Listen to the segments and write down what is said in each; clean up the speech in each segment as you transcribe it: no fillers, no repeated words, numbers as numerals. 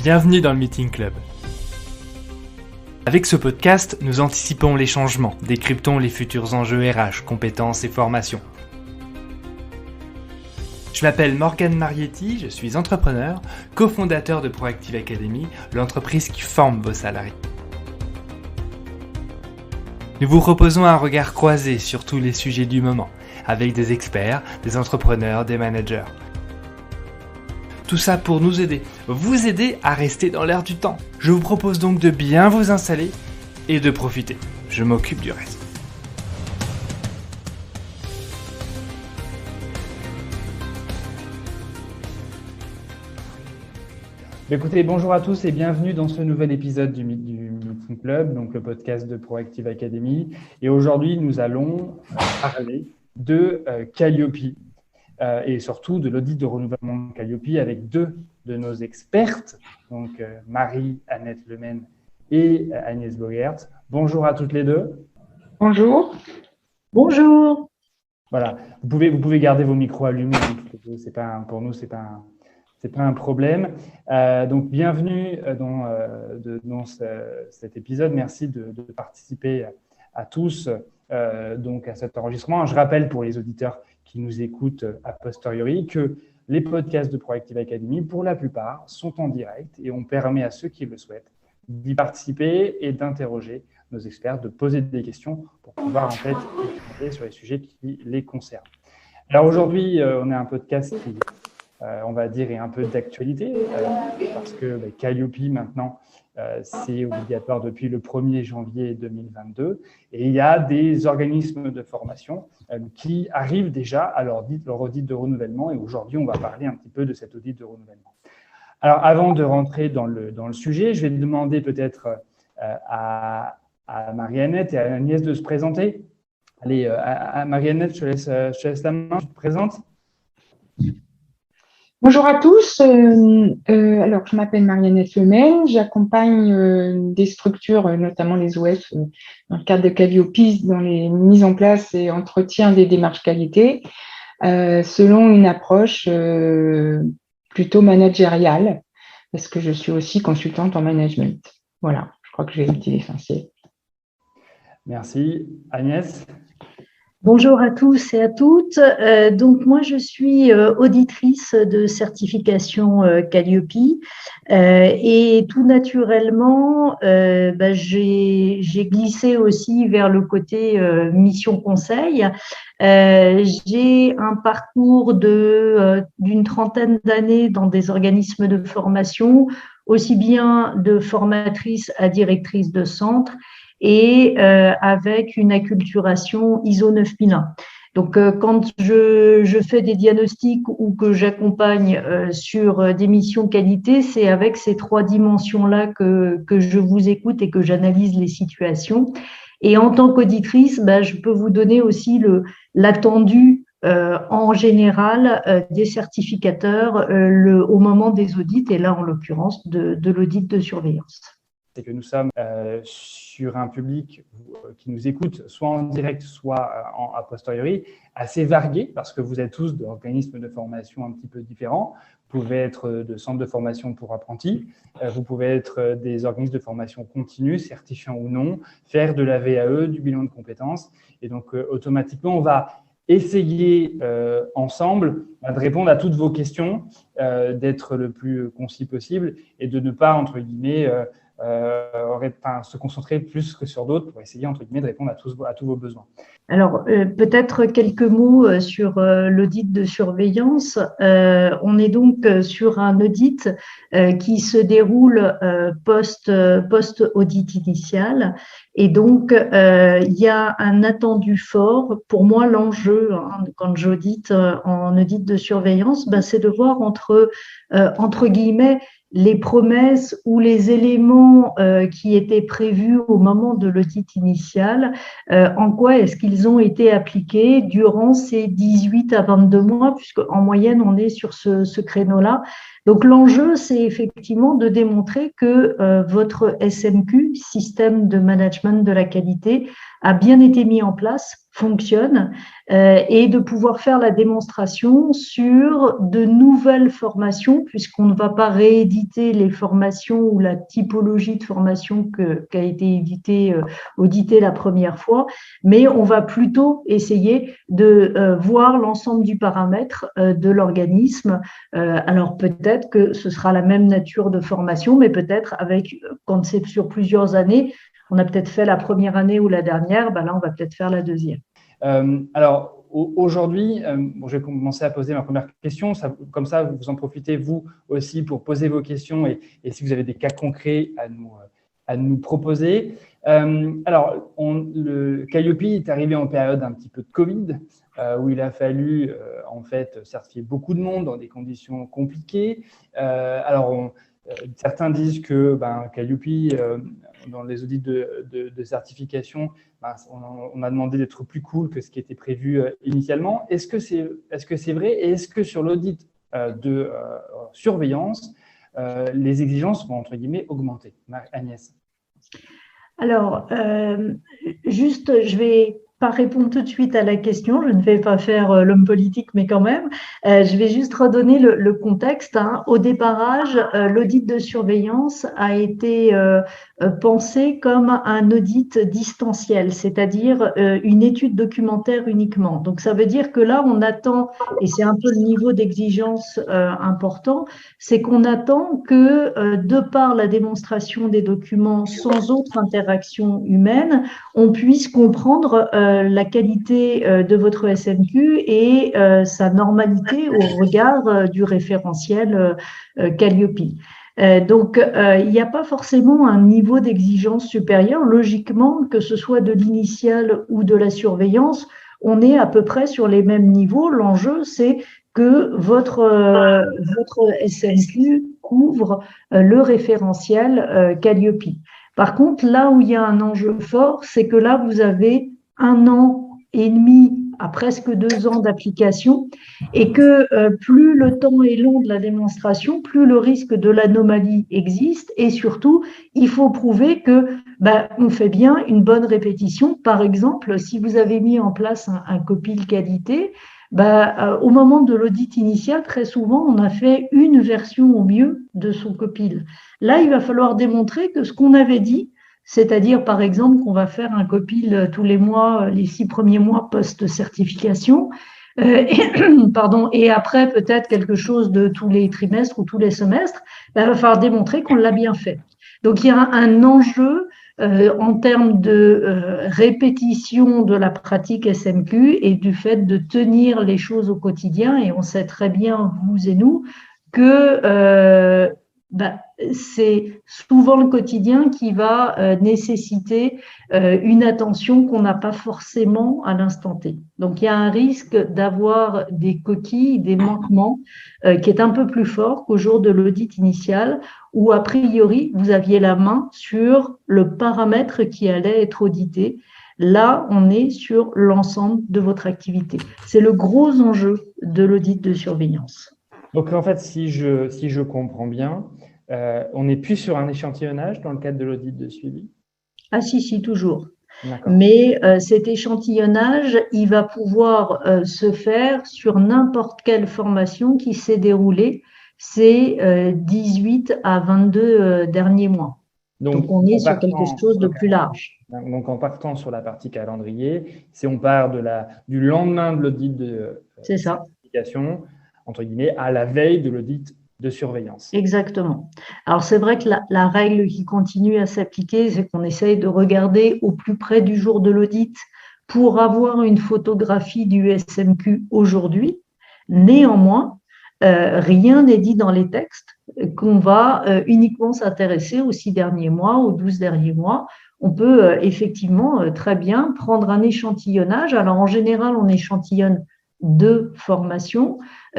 Bienvenue dans le Meeting Club. Avec ce podcast, nous anticipons les changements, décryptons les futurs enjeux RH, compétences et formations. Je m'appelle Morgane Marietti, je suis entrepreneur, cofondateur de Proactive Academy, l'entreprise qui forme vos salariés. Nous vous proposons un regard croisé sur tous les sujets du moment, avec des experts, des entrepreneurs, des managers. Tout ça pour nous aider, vous aider à rester dans l'air du temps. Je vous propose donc de bien vous installer et de profiter. Je m'occupe du reste. Écoutez, bonjour à tous et bienvenue dans ce nouvel épisode du Meeting Club, donc le podcast de Proactive Academy. Et aujourd'hui, nous allons parler de Calliope et surtout de l'audit de renouvellement de Calliope avec deux de nos expertes, donc Marie-Annette Lemaine et Agnès Bogaert. Bonjour à toutes les deux. Bonjour. Bonjour. Voilà, vous pouvez garder vos micros allumés. Pour nous, c'est pas un problème. Donc, bienvenue dans cet épisode. Merci de participer à tous donc à cet enregistrement. Je rappelle pour les auditeurs qui nous écoutent a posteriori que les podcasts de Proactive Academy, pour la plupart, sont en direct et on permet à ceux qui le souhaitent d'y participer et d'interroger nos experts, de poser des questions pour pouvoir en fait échanger sur les sujets qui les concernent. Alors aujourd'hui, on a un podcast qui on va dire, est un peu d'actualité, parce que Calliope, maintenant, c'est obligatoire depuis le 1er janvier 2022. Et il y a des organismes de formation qui arrivent déjà à leur audit de renouvellement. Et aujourd'hui, on va parler un petit peu de cet audit de renouvellement. Alors, avant de rentrer dans le sujet, je vais demander peut-être à Marie-Annette et à Agnès de se présenter. Allez, à Marie-Annette, je te laisse la main, tu te présentes. Bonjour à tous. Alors, je m'appelle Marie-Annette Lemaine. J'accompagne des structures, notamment les OF, dans le cadre de Calliope, dans les mises en place et entretien des démarches qualité, selon une approche plutôt managériale, parce que je suis aussi consultante en management. Voilà, je crois que j'ai été l'essentiel. Merci. Agnès? Bonjour à tous et à toutes. Donc moi je suis auditrice de certification Calliope et tout naturellement j'ai glissé aussi vers le côté mission conseil. J'ai un parcours d'une trentaine d'années dans des organismes de formation, aussi bien de formatrice à directrice de centre, et avec une acculturation ISO 9001. Donc, quand je fais des diagnostics ou que j'accompagne sur des missions qualité, c'est avec ces trois dimensions-là que je vous écoute et que j'analyse les situations. Et en tant qu'auditrice, je peux vous donner aussi l'attendu en général des certificateurs au moment des audits, et là, en l'occurrence, de l'audit de surveillance. C'est que nous sommes sur un public qui nous écoute, soit en direct, soit a posteriori, assez varié, parce que vous êtes tous d'organismes de formation un petit peu différents. Vous pouvez être de centres de formation pour apprentis, vous pouvez être des organismes de formation continue, certifiants ou non, faire de la VAE, du bilan de compétences. Et donc, automatiquement, on va essayer ensemble de répondre à toutes vos questions, d'être le plus concis possible et de ne pas, entre guillemets, se concentrer plus que sur d'autres pour essayer, entre guillemets, de répondre à tous vos besoins. Alors, peut-être quelques mots sur l'audit de surveillance. On est donc sur un audit qui se déroule post-audit initial. Et donc, il y a un attendu fort. Pour moi, l'enjeu, quand j'audite en audit de surveillance, c'est de voir entre guillemets, les promesses ou les éléments qui étaient prévus au moment de l'audit initial, en quoi est-ce qu'ils ont été appliqués durant ces 18 à 22 mois, puisque en moyenne, on est sur ce créneau-là. Donc l'enjeu, c'est effectivement de démontrer que votre SMQ, système de management de la qualité, a bien été mis en place, fonctionne, et de pouvoir faire la démonstration sur de nouvelles formations, puisqu'on ne va pas rééditer les formations ou la typologie de formation qui a été auditée la première fois, mais on va plutôt essayer de voir l'ensemble du paramètre de l'organisme. Alors peut-être que ce sera la même nature de formation, mais peut-être avec, quand c'est sur plusieurs années, on a peut-être fait la première année ou la dernière, ben là on va peut-être faire la deuxième. Alors aujourd'hui, je vais commencer à poser ma première question. Comme ça, vous en profitez vous aussi pour poser vos questions et si vous avez des cas concrets à nous proposer. Alors, le Calliope est arrivé en période un petit peu de Covid, où il a fallu en fait certifier beaucoup de monde dans des conditions compliquées. Certains disent que Calliope, dans les audits de certification, on a demandé d'être plus cool que ce qui était prévu initialement. Est-ce que c'est vrai? Et est-ce que sur l'audit de surveillance, les exigences vont entre guillemets augmenter? Agnès. Alors, juste, je vais pas répondre tout de suite à la question, je ne vais pas faire l'homme politique, mais quand même, je vais juste redonner le contexte. Au déparrage, l'audit de surveillance a été pensé comme un audit distanciel, c'est-à-dire une étude documentaire uniquement. Donc, ça veut dire que là, on attend, et c'est un peu le niveau d'exigence important, c'est qu'on attend que, de par la démonstration des documents sans autre interaction humaine, on puisse comprendre la qualité de votre SMQ et sa normalité au regard du référentiel Calliope. Donc, il n'y a pas forcément un niveau d'exigence supérieur. Logiquement, que ce soit de l'initial ou de la surveillance, on est à peu près sur les mêmes niveaux. L'enjeu, c'est que votre SMQ couvre le référentiel Calliope. Par contre, là où il y a un enjeu fort, c'est que là, vous avez 1 an et demi à presque 2 ans d'application et que plus le temps est long de la démonstration, plus le risque de l'anomalie existe et surtout, il faut prouver que on fait bien une bonne répétition. Par exemple, si vous avez mis en place un copil qualité, au moment de l'audit initial, très souvent, on a fait une version au mieux de son copil. Là, il va falloir démontrer que ce qu'on avait dit, c'est-à-dire, par exemple, qu'on va faire un copil tous les mois, les 6 premiers mois post-certification, et après peut-être quelque chose de tous les trimestres ou tous les semestres, il va falloir démontrer qu'on l'a bien fait. Donc, il y a un enjeu en termes de répétition de la pratique SMQ et du fait de tenir les choses au quotidien. Et on sait très bien, vous et nous, que c'est souvent le quotidien qui va nécessiter une attention qu'on n'a pas forcément à l'instant T. Donc, il y a un risque d'avoir des coquilles, des manquements qui est un peu plus fort qu'au jour de l'audit initial où, a priori, vous aviez la main sur le paramètre qui allait être audité. Là, on est sur l'ensemble de votre activité. C'est le gros enjeu de l'audit de surveillance. Donc, en fait, si je comprends bien, on n'est plus sur un échantillonnage dans le cadre de l'audit de suivi? Ah si, toujours. Mais cet échantillonnage, il va pouvoir se faire sur n'importe quelle formation qui s'est déroulée ces 18 à 22 derniers mois. Donc on est sur quelque chose de plus large. Donc, en partant sur la partie calendrier, si on part du lendemain de l'audit de certification, entre guillemets, à la veille de l'audit de surveillance. Exactement. Alors, c'est vrai que la règle qui continue à s'appliquer, c'est qu'on essaye de regarder au plus près du jour de l'audit pour avoir une photographie du SMQ aujourd'hui. Néanmoins, rien n'est dit dans les textes qu'on va uniquement s'intéresser aux 6 derniers mois, aux 12 derniers mois. On peut effectivement très bien prendre un échantillonnage. Alors, en général, on échantillonne 2 formations.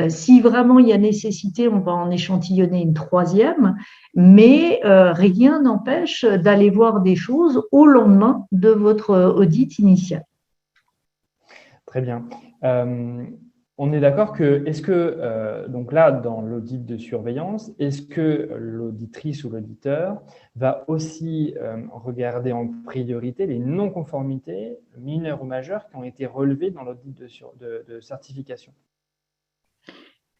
Si vraiment il y a nécessité, on va en échantillonner une 3e, mais rien n'empêche d'aller voir des choses au lendemain de votre audit initial. Très bien. On est d'accord que, donc là, dans l'audit de surveillance, est-ce que l'auditrice ou l'auditeur va aussi regarder en priorité les non-conformités mineures ou majeures qui ont été relevées dans l'audit de certification?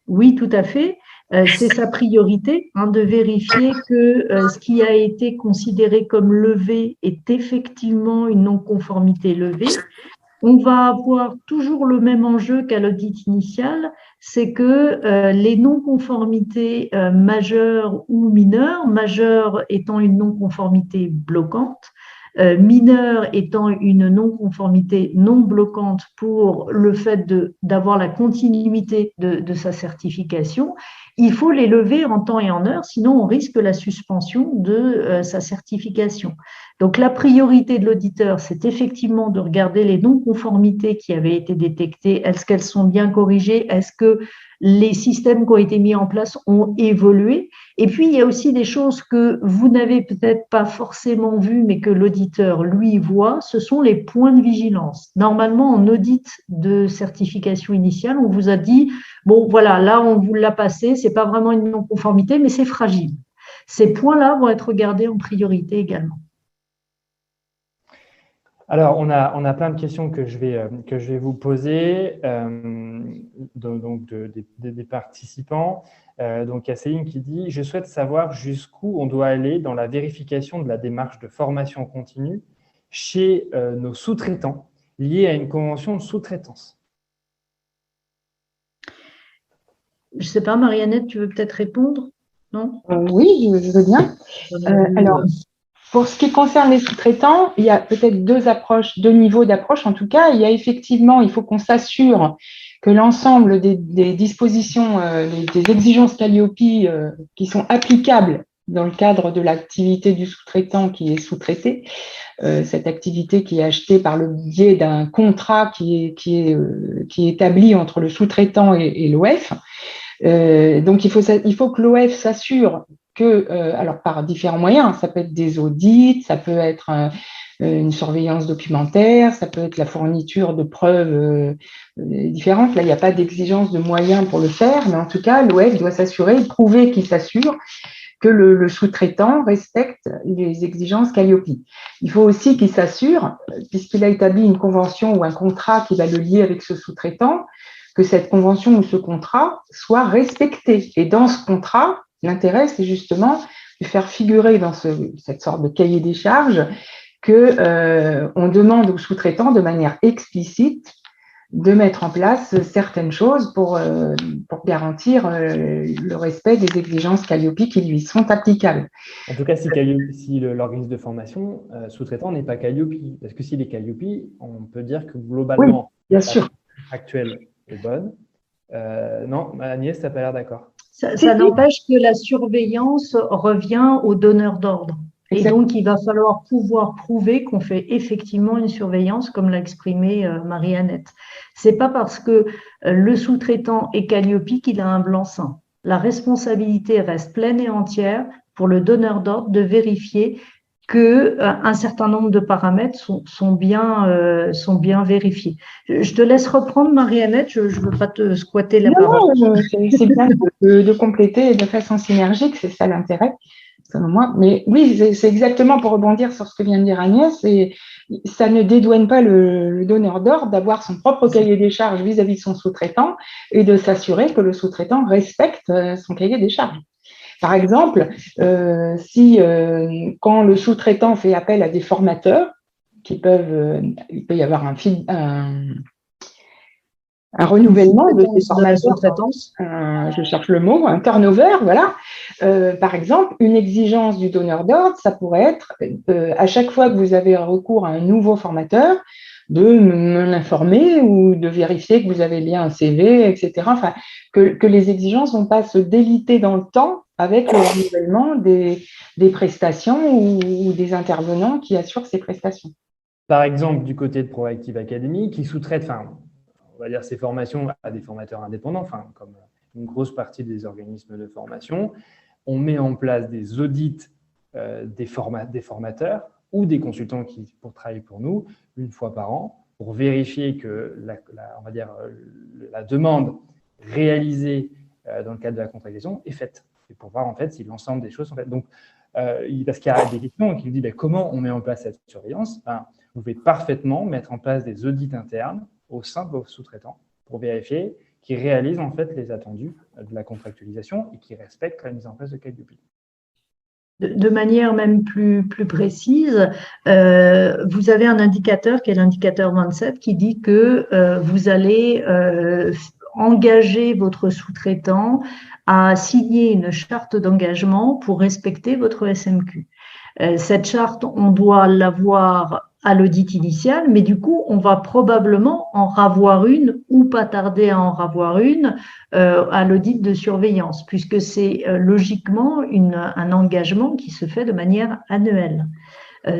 Oui, tout à fait. C'est sa priorité de vérifier que ce qui a été considéré comme levé est effectivement une non-conformité levée. On va avoir toujours le même enjeu qu'à l'audit initial, c'est que les non-conformités majeures ou mineures, majeure étant une non-conformité bloquante, mineure étant une non-conformité non bloquante pour le fait d'avoir la continuité de sa certification, il faut les lever en temps et en heure, sinon on risque la suspension de sa certification. Donc la priorité de l'auditeur, c'est effectivement de regarder les non-conformités qui avaient été détectées. Est-ce qu'elles sont bien corrigées? Est-ce que les systèmes qui ont été mis en place ont évolué? Et puis, il y a aussi des choses que vous n'avez peut-être pas forcément vues, mais que l'auditeur, lui, voit, ce sont les points de vigilance. Normalement, en audit de certification initiale, on vous a dit, bon, voilà, là, on vous l'a passé, c'est pas vraiment une non-conformité, mais c'est fragile. Ces points-là vont être regardés en priorité également. Alors, on a plein de questions que je vais vous poser des participants. Donc, il y a Céline qui dit « Je souhaite savoir jusqu'où on doit aller dans la vérification de la démarche de formation continue chez nos sous-traitants liés à une convention de sous-traitance. » Je ne sais pas, Mariannette, tu veux peut-être répondre? Non? Oui, je veux bien. Alors, pour ce qui concerne les sous-traitants, il y a peut-être deux niveaux d'approche. En tout cas, il faut qu'on s'assure que l'ensemble des dispositions, des exigences Calliope qui sont applicables dans le cadre de l'activité du sous-traitant qui est sous-traité, cette activité qui est achetée par le biais d'un contrat qui est établi entre le sous-traitant et l'OF. Donc, il faut que l'OF s'assure que, alors par différents moyens, ça peut être des audits, ça peut être une surveillance documentaire, ça peut être la fourniture de preuves différentes. Là, il n'y a pas d'exigence de moyens pour le faire, mais en tout cas, l'OF doit s'assurer, prouver qu'il s'assure que le sous-traitant respecte les exigences Calliope. Il faut aussi qu'il s'assure, puisqu'il a établi une convention ou un contrat qui va le lier avec ce sous-traitant, que cette convention ou ce contrat soit respecté. Et dans ce contrat, l'intérêt, c'est justement de faire figurer dans cette sorte de cahier des charges qu'on demande au sous-traitant de manière explicite de mettre en place certaines choses pour garantir le respect des exigences Calliope qui lui sont applicables. En tout cas, si l'organisme de formation sous-traitant n'est pas Calliope, parce que s'il est Calliope, on peut dire que globalement, oui, bien sûr, actuelle est bonne. Non, Agnès, tu n'as pas l'air d'accord. Ça n'empêche que la surveillance revient au donneur d'ordre. Et donc, il va falloir pouvoir prouver qu'on fait effectivement une surveillance, comme l'a exprimé Marie-Annette. Ce n'est pas parce que le sous-traitant est Calliope qu'il a un blanc-seing. La responsabilité reste pleine et entière pour le donneur d'ordre de vérifier qu'un certain nombre de paramètres sont bien vérifiés. Je te laisse reprendre, Marie-Annette, je ne veux pas te squatter la parole. Non, c'est bien de compléter de façon synergique, c'est ça l'intérêt, selon moi. Mais oui, c'est exactement pour rebondir sur ce que vient de dire Agnès, et ça ne dédouane pas le donneur d'ordre d'avoir son propre cahier des charges vis-à-vis de son sous-traitant et de s'assurer que le sous-traitant respecte son cahier des charges. Par exemple, quand le sous-traitant fait appel à des formateurs, il peut y avoir un renouvellement de ces formateurs, je cherche le mot, un turnover, voilà. Par exemple, une exigence du donneur d'ordre, ça pourrait être, à chaque fois que vous avez recours à un nouveau formateur, de me l'informer ou de vérifier que vous avez bien un CV, etc. Enfin, que les exigences ne vont pas se déliter dans le temps avec le renouvellement des prestations ou des intervenants qui assurent ces prestations. Par exemple, du côté de Proactive Academy, qui sous-traite, on va dire, ces formations à des formateurs indépendants, comme une grosse partie des organismes de formation, on met en place des audits des formateurs ou des consultants qui travaillent pour nous une fois par an pour vérifier que on va dire, la demande réalisée dans le cadre de la contractualisation est faite, et pour voir en fait si l'ensemble des choses sont faites. Donc, parce qu'il y a des questions qui nous disent comment on met en place cette surveillance. Vous pouvez parfaitement mettre en place des audits internes au sein de vos sous-traitants pour vérifier qu'ils réalisent en fait les attendus de la contractualisation et qu'ils respectent la mise en place de Calliope. De manière même plus précise, vous avez un indicateur qui est l'indicateur 27 qui dit que vous allez engager votre sous-traitant à signer une charte d'engagement pour respecter votre SMQ. Cette charte, on doit l'avoir à l'audit initial, mais du coup, on va probablement en ravoir une ou pas tarder à en ravoir une à l'audit de surveillance, puisque c'est logiquement un engagement qui se fait de manière annuelle.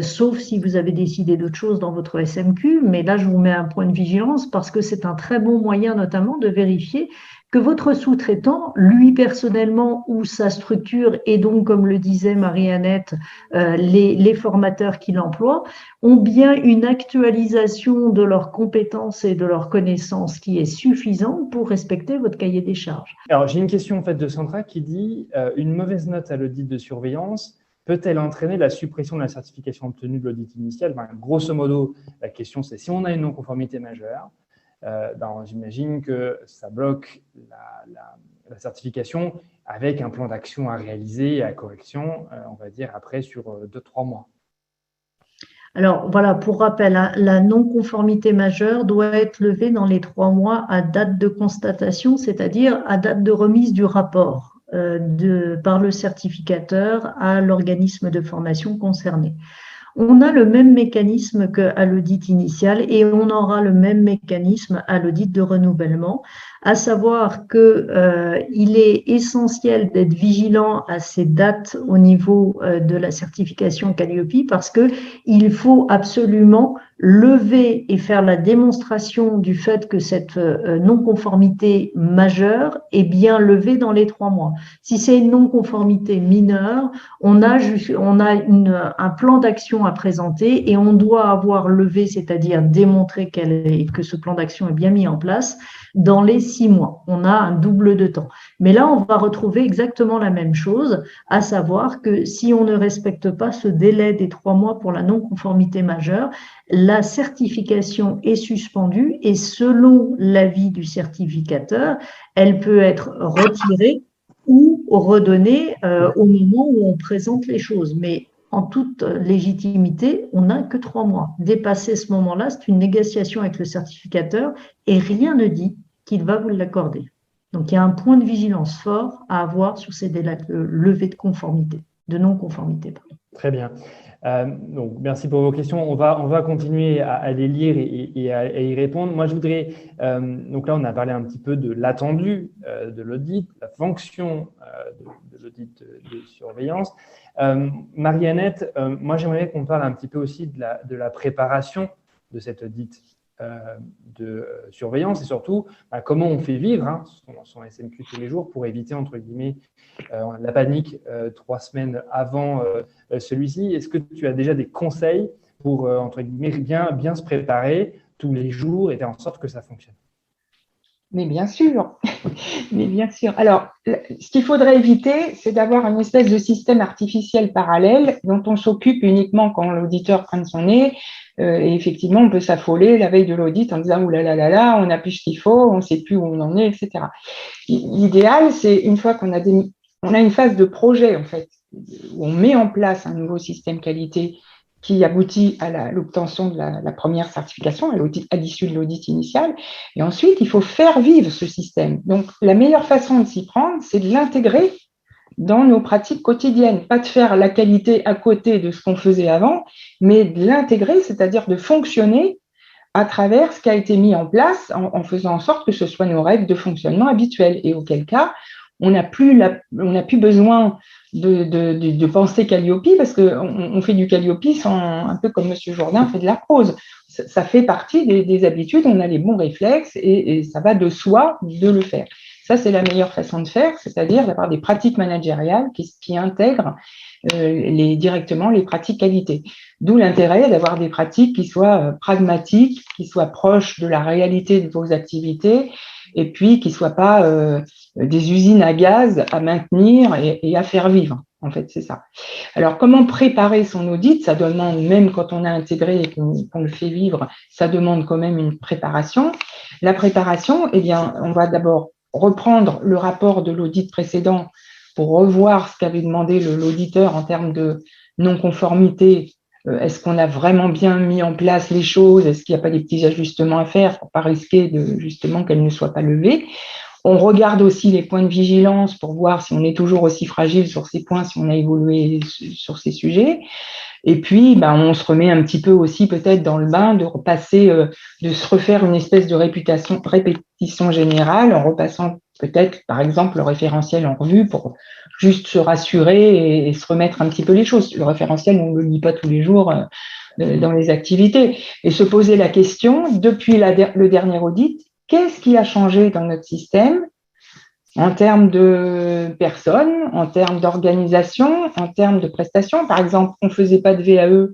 Sauf si vous avez décidé d'autre chose dans votre SMQ, mais là, je vous mets un point de vigilance parce que c'est un très bon moyen notamment de vérifier que votre sous-traitant, lui personnellement ou sa structure, et donc, comme le disait Marie-Annette, les formateurs qui l'emploient, ont bien une actualisation de leurs compétences et de leurs connaissances qui est suffisante pour respecter votre cahier des charges. Alors, j'ai une question en fait de Sandra qui dit une mauvaise note à l'audit de surveillance peut-elle entraîner la suppression de la certification obtenue de l'audit initial? Grosso modo, la question c'est si on a une non-conformité majeure, j'imagine que ça bloque la certification avec un plan d'action à réaliser et à correction, on va dire après sur 2-3 mois. Alors voilà, pour rappel, la non-conformité majeure doit être levée dans les 3 mois à date de constatation, c'est-à-dire à date de remise du rapport par le certificateur à l'organisme de formation concerné. On a le même mécanisme qu'à l'audit initial et on aura le même mécanisme à l'audit de renouvellement, à savoir qu'il est essentiel d'être vigilant à ces dates au niveau de la certification Calliope parce qu'il faut absolument lever et faire la démonstration du fait que cette non-conformité majeure est bien levée dans les 3 mois. Si c'est une non-conformité mineure, on a un plan d'action à présenter et on doit avoir levé, c'est-à-dire démontrer que ce plan d'action est bien mis en place dans les 6 mois. On a un double de temps. Mais là, on va retrouver exactement la même chose, à savoir que si on ne respecte pas ce délai des 3 mois pour la non-conformité majeure, la certification est suspendue et selon l'avis du certificateur, elle peut être retirée ou redonnée au moment où on présente les choses. Mais en toute légitimité, on n'a que 3 mois. Dépasser ce moment-là, c'est une négociation avec le certificateur et rien ne dit qu'il va vous l'accorder. Donc, il y a un point de vigilance fort à avoir sur ces délais de levée de conformité, de non-conformité. Très bien. Donc, merci pour vos questions. On va continuer à les lire et à y répondre. Moi, je voudrais… donc là, on a parlé un petit peu de l'attendu de l'audit, la fonction de l'audit de surveillance. Marie-Annette, moi, j'aimerais qu'on parle un petit peu aussi de la préparation de cet audit de surveillance et surtout comment on fait vivre son SMQ tous les jours pour éviter, entre guillemets, la panique 3 semaines avant celui-ci. Est-ce que tu as déjà des conseils pour, entre guillemets, bien se préparer tous les jours et faire en sorte que ça fonctionne? Mais bien sûr, mais bien sûr. Alors, ce qu'il faudrait éviter, c'est d'avoir une espèce de système artificiel parallèle dont on s'occupe uniquement quand l'auditeur prenne son nez. Et effectivement, on peut s'affoler la veille de l'audit en disant « Ouh là là là là, on n'a plus ce qu'il faut, on ne sait plus où on en est, etc. » L'idéal, c'est une fois qu'on a une phase de projet, en fait, où on met en place un nouveau système qualité qui aboutit à l'obtention de la première certification, à l'issue de l'audit initial. Et ensuite, il faut faire vivre ce système. Donc, la meilleure façon de s'y prendre, c'est de l'intégrer dans nos pratiques quotidiennes. Pas de faire la qualité à côté de ce qu'on faisait avant, mais de l'intégrer, c'est-à-dire de fonctionner à travers ce qui a été mis en place en faisant en sorte que ce soit nos règles de fonctionnement habituelles. Et auquel cas, on n'a plus besoin de penser Calliope parce qu'on fait du Calliope un peu comme M. Jourdain fait de la prose. Ça fait partie des habitudes, on a les bons réflexes et ça va de soi de le faire. Ça, c'est la meilleure façon de faire, c'est-à-dire d'avoir des pratiques managériales qui intègrent directement les pratiques qualité. D'où l'intérêt d'avoir des pratiques qui soient pragmatiques, qui soient proches de la réalité de vos activités, et puis qui ne soient pas des usines à gaz à maintenir et à faire vivre. En fait, c'est ça. Alors, comment préparer son audit? Ça demande, même quand on a intégré et qu'on le fait vivre, ça demande quand même une préparation. La préparation, eh bien, on va d'abord reprendre le rapport de l'audit précédent pour revoir ce qu'avait demandé l'auditeur en termes de non-conformité. Est-ce qu'on a vraiment bien mis en place les choses? Est-ce qu'il n'y a pas des petits ajustements à faire pour ne pas risquer justement qu'elles ne soient pas levées? On regarde aussi les points de vigilance pour voir si on est toujours aussi fragile sur ces points, si on a évolué sur ces sujets. Et puis, on se remet un petit peu aussi peut-être dans le bain de repasser, de se refaire une espèce de répétition générale en repassant peut-être, par exemple, le référentiel en revue pour juste se rassurer et se remettre un petit peu les choses. Le référentiel, on ne le lit pas tous les jours dans les activités. Et se poser la question, depuis le dernier audit, qu'est-ce qui a changé dans notre système en termes de personnes, en termes d'organisation, en termes de prestations? Par exemple, on ne faisait pas de VAE,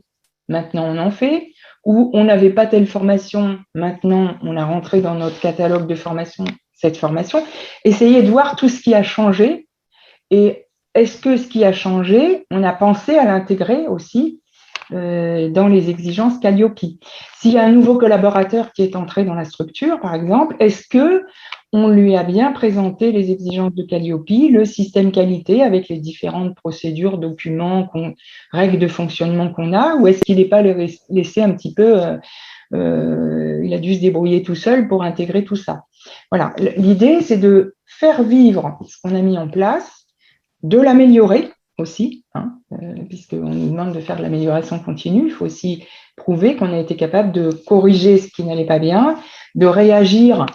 maintenant on en fait, ou on n'avait pas telle formation, maintenant on a rentré dans notre catalogue de formation cette formation. Essayez de voir tout ce qui a changé et est-ce que ce qui a changé, on a pensé à l'intégrer aussi dans les exigences Calliope? S'il y a un nouveau collaborateur qui est entré dans la structure, par exemple, est-ce que on lui a bien présenté les exigences de Calliope, le système qualité avec les différentes procédures, documents, règles de fonctionnement qu'on a, ou est-ce qu'il n'est pas laissé un petit peu, il a dû se débrouiller tout seul pour intégrer tout ça? Voilà, l'idée, c'est de faire vivre ce qu'on a mis en place, de l'améliorer aussi, puisqu'on nous demande de faire de l'amélioration continue. Il faut aussi prouver qu'on a été capable de corriger ce qui n'allait pas bien, de réagir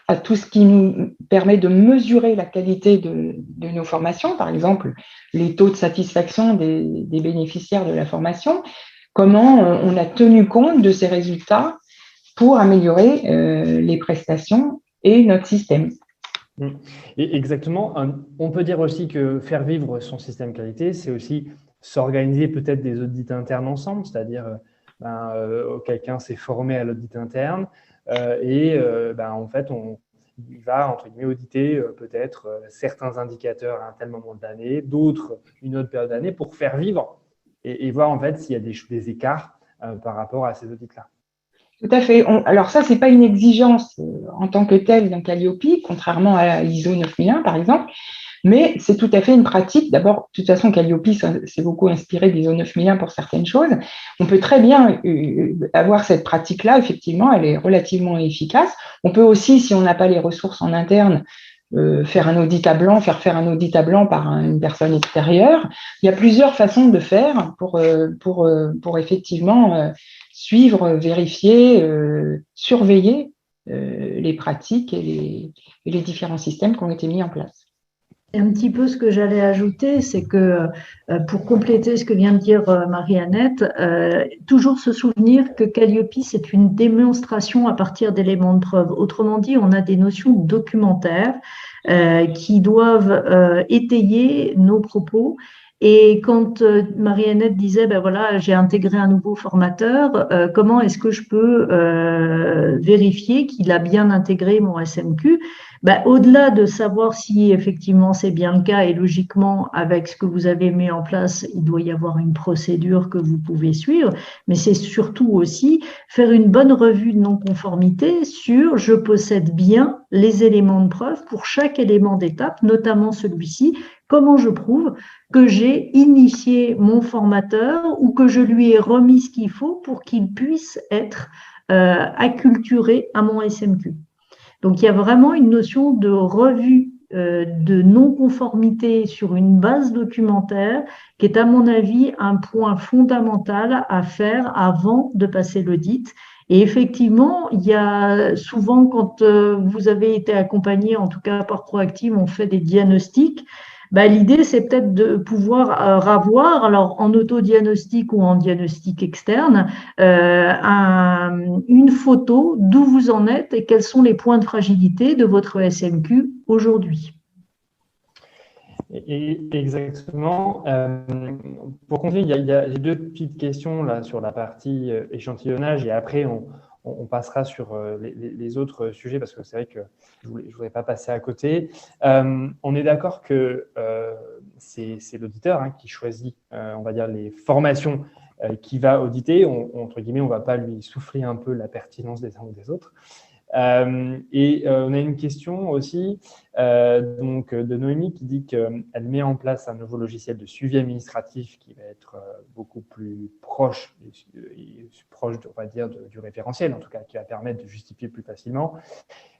à tout ce qui nous permet de mesurer la qualité de nos formations, par exemple les taux de satisfaction des bénéficiaires de la formation, comment on a tenu compte de ces résultats pour améliorer les prestations et notre système. Et exactement. On peut dire aussi que faire vivre son système qualité, c'est aussi s'organiser peut-être des audits internes ensemble, c'est-à-dire quelqu'un s'est formé à l'audit interne en fait, il va, entre guillemets, auditer peut-être certains indicateurs à un tel moment de l'année, d'autres une autre période d'année pour faire vivre et voir en fait s'il y a des écarts par rapport à ces audits-là. Tout à fait. Alors ça, c'est pas une exigence en tant que telle dans Calliope, contrairement à l'ISO 9001 par exemple, mais c'est tout à fait une pratique. D'abord, de toute façon, Calliope s'est beaucoup inspiré de l'ISO 9001 pour certaines choses. On peut très bien avoir cette pratique-là, effectivement, elle est relativement efficace. On peut aussi, si on n'a pas les ressources en interne, faire un audit à blanc, faire un audit à blanc par une personne extérieure. Il y a plusieurs façons de faire pour effectivement suivre, vérifier, surveiller les pratiques et les différents systèmes qui ont été mis en place. Un petit peu ce que j'allais ajouter, c'est que pour compléter ce que vient de dire Marie-Annette, toujours se souvenir que Calliope, c'est une démonstration à partir d'éléments de preuve. Autrement dit, on a des notions documentaires qui doivent étayer nos propos. Et quand Marie-Annette disait, j'ai intégré un nouveau formateur, comment est-ce que je peux vérifier qu'il a bien intégré mon SMQ? Au-delà de savoir si effectivement c'est bien le cas, et logiquement avec ce que vous avez mis en place, il doit y avoir une procédure que vous pouvez suivre, mais c'est surtout aussi faire une bonne revue de non-conformité sur je possède bien les éléments de preuve pour chaque élément d'étape, notamment celui-ci. Comment je prouve que j'ai initié mon formateur ou que je lui ai remis ce qu'il faut pour qu'il puisse être acculturé à mon SMQ. Donc, il y a vraiment une notion de revue de non-conformité sur une base documentaire qui est, à mon avis, un point fondamental à faire avant de passer l'audit. Et effectivement, il y a souvent, quand vous avez été accompagné, en tout cas par Proactive, on fait des diagnostics. L'idée, c'est peut-être de pouvoir avoir, alors en autodiagnostic ou en diagnostic externe, une photo d'où vous en êtes et quels sont les points de fragilité de votre SMQ aujourd'hui. Exactement. Pour continuer, j'ai deux petites questions là sur la partie échantillonnage et après on passera sur les autres sujets parce que c'est vrai que je voudrais pas passer à côté. On est d'accord que c'est l'auditeur qui choisit, on va dire, les formations qu'il va auditer. Entre guillemets, on ne va pas lui souffler un peu la pertinence des uns ou des autres. On a une question aussi donc, de Noémie qui dit qu'elle met en place un nouveau logiciel de suivi administratif qui va être beaucoup plus proche, on va dire, du référentiel, en tout cas, qui va permettre de justifier plus facilement.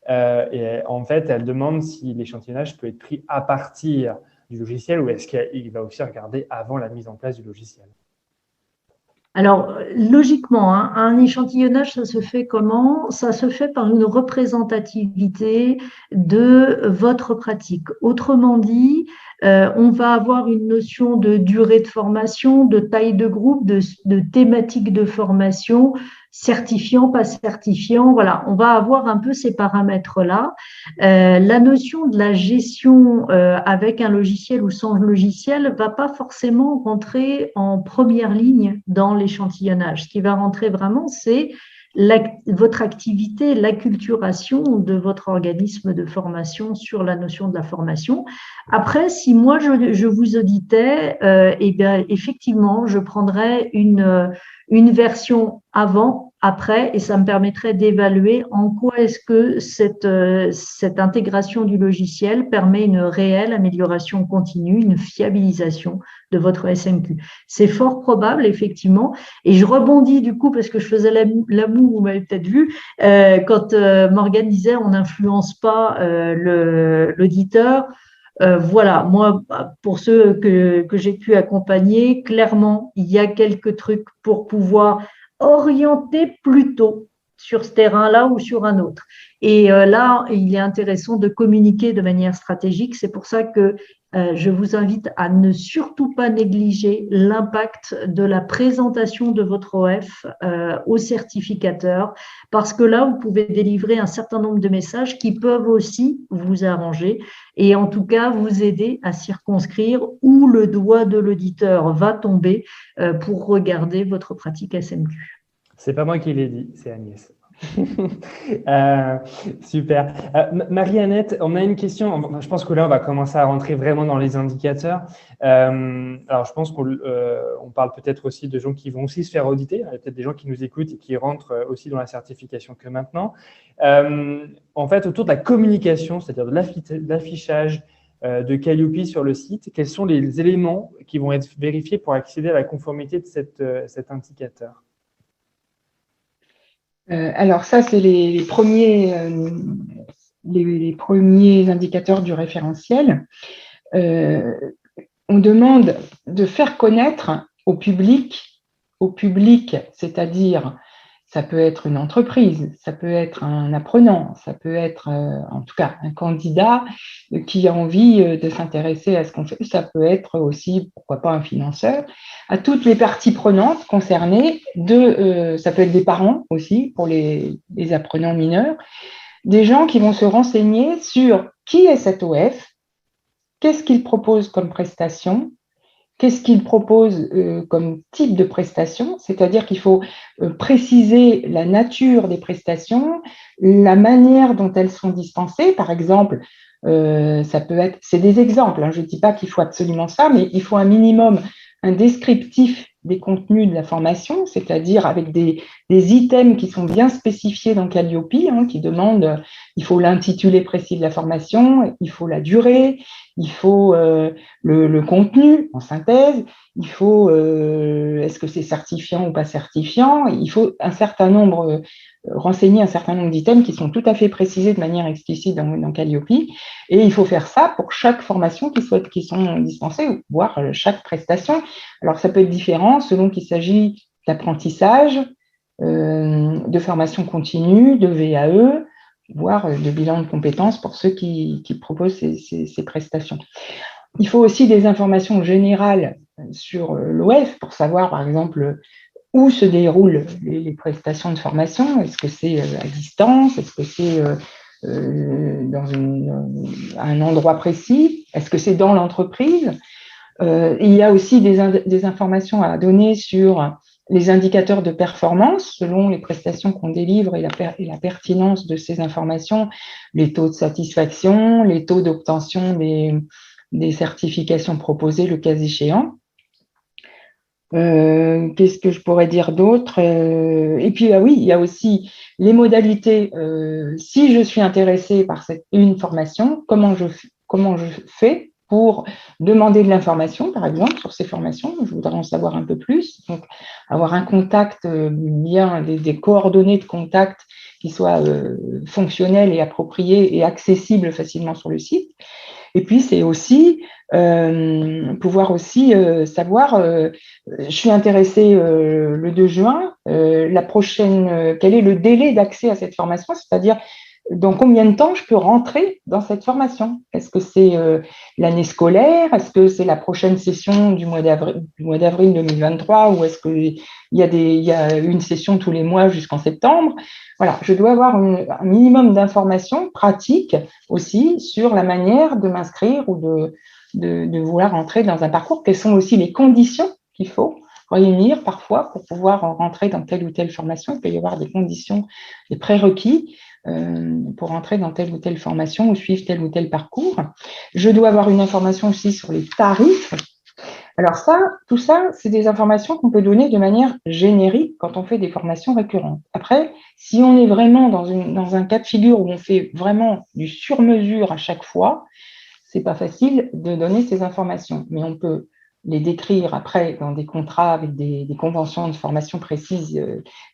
Et en fait, elle demande si l'échantillonnage peut être pris à partir du logiciel ou est-ce qu'il va aussi regarder avant la mise en place du logiciel. Alors, logiquement, un échantillonnage, ça se fait comment? Ça se fait par une représentativité de votre pratique. Autrement dit, on va avoir une notion de durée de formation, de taille de groupe, de thématique de formation, certifiant, pas certifiant. Voilà, on va avoir un peu ces paramètres-là. La notion de la gestion avec un logiciel ou sans logiciel ne va pas forcément rentrer en première ligne dans l'échantillonnage. Ce qui va rentrer vraiment, c'est votre activité, l'acculturation de votre organisme de formation sur la notion de la formation. Après, si moi je vous auditais, eh bien, effectivement, je prendrais une version avant, après, et ça me permettrait d'évaluer en quoi est-ce que cette intégration du logiciel permet une réelle amélioration continue, une fiabilisation de votre SMQ. C'est fort probable, effectivement, et je rebondis du coup, parce que je faisais la moue, vous m'avez peut-être vu, quand Morgane disait on n'influence pas l'auditeur. Voilà, moi, pour ceux que j'ai pu accompagner, clairement, il y a quelques trucs pour pouvoir orienter plutôt sur ce terrain-là ou sur un autre. Et là, il est intéressant de communiquer de manière stratégique. C'est pour ça que je vous invite à ne surtout pas négliger l'impact de la présentation de votre OF au certificateur, parce que là, vous pouvez délivrer un certain nombre de messages qui peuvent aussi vous arranger et en tout cas vous aider à circonscrire où le doigt de l'auditeur va tomber pour regarder votre pratique SMQ. C'est pas moi qui l'ai dit, c'est Agnès. Super. Marie-Annette, on a une question. Je pense que là, on va commencer à rentrer vraiment dans les indicateurs. Alors, je pense qu'on parle peut-être aussi de gens qui vont aussi se faire auditer. Il y a peut-être des gens qui nous écoutent et qui rentrent aussi dans la certification que maintenant. En fait, autour de la communication, c'est-à-dire de l'affichage de Calliope sur le site, quels sont les éléments qui vont être vérifiés pour accéder à la conformité de cet indicateur? Alors ça, c'est les premiers indicateurs du référentiel. On demande de faire connaître au public, c'est-à-dire ça peut être une entreprise, ça peut être un apprenant, ça peut être en tout cas un candidat qui a envie de s'intéresser à ce qu'on fait, ça peut être aussi, pourquoi pas, un financeur, à toutes les parties prenantes concernées, ça peut être des parents aussi pour les apprenants mineurs, des gens qui vont se renseigner sur qui est cet OF, qu'est-ce qu'il propose comme prestation, qu'est-ce qu'il propose comme type de prestation, c'est-à-dire qu'il faut préciser la nature des prestations, la manière dont elles sont dispensées. Par exemple, ça peut être, c'est des exemples, je ne dis pas qu'il faut absolument ça, mais il faut un minimum, un descriptif des contenus de la formation, c'est-à-dire avec des items qui sont bien spécifiés dans Calliope, qui demandent, il faut l'intitulé précis de la formation, il faut la durée, il faut le contenu en synthèse, il faut est-ce que c'est certifiant ou pas certifiant, il faut renseigner un certain nombre d'items qui sont tout à fait précisés de manière explicite dans Calliope, et il faut faire ça pour chaque formation qui sont dispensées, voire chaque prestation. Alors ça peut être différent selon qu'il s'agit d'apprentissage, de formation continue, de VAE, voire de bilan de compétences pour ceux qui proposent ces prestations. Il faut aussi des informations générales sur l'OF pour savoir, par exemple, où se déroulent les prestations de formation. Est-ce que c'est à distance? Est-ce que c'est à un endroit précis? Est-ce que c'est dans l'entreprise? Il y a aussi des informations à donner sur les indicateurs de performance selon les prestations qu'on délivre et la pertinence de ces informations, les taux de satisfaction, les taux d'obtention des certifications proposées, le cas échéant. Qu'est-ce que je pourrais dire d'autre? Et puis, oui, il y a aussi les modalités. Si je suis intéressée par une formation, comment je fais pour demander de l'information, par exemple, sur ces formations? Je voudrais en savoir un peu plus. Donc, avoir un contact bien, des coordonnées de contact qui soient fonctionnelles et appropriées et accessibles facilement sur le site. Et puis, c'est aussi pouvoir aussi savoir, je suis intéressée le 2 juin, quel est le délai d'accès à cette formation, c'est-à-dire dans combien de temps je peux rentrer dans cette formation? Est-ce que c'est l'année scolaire? Est-ce que c'est la prochaine session du mois d'avril 2023? Ou est-ce qu'il y a une session tous les mois jusqu'en septembre? Voilà, je dois avoir un minimum d'informations pratiques aussi sur la manière de m'inscrire ou de vouloir entrer dans un parcours. Quelles sont aussi les conditions qu'il faut réunir parfois pour pouvoir rentrer dans telle ou telle formation? Il peut y avoir des conditions, des prérequis pour entrer dans telle ou telle formation ou suivre tel ou tel parcours. Je dois avoir une information aussi sur les tarifs. Alors tout ça, c'est des informations qu'on peut donner de manière générique quand on fait des formations récurrentes. Après, si on est vraiment dans un cas de figure où on fait vraiment du sur-mesure à chaque fois, c'est pas facile de donner ces informations, mais on peut les décrire après dans des contrats avec des conventions de formation précises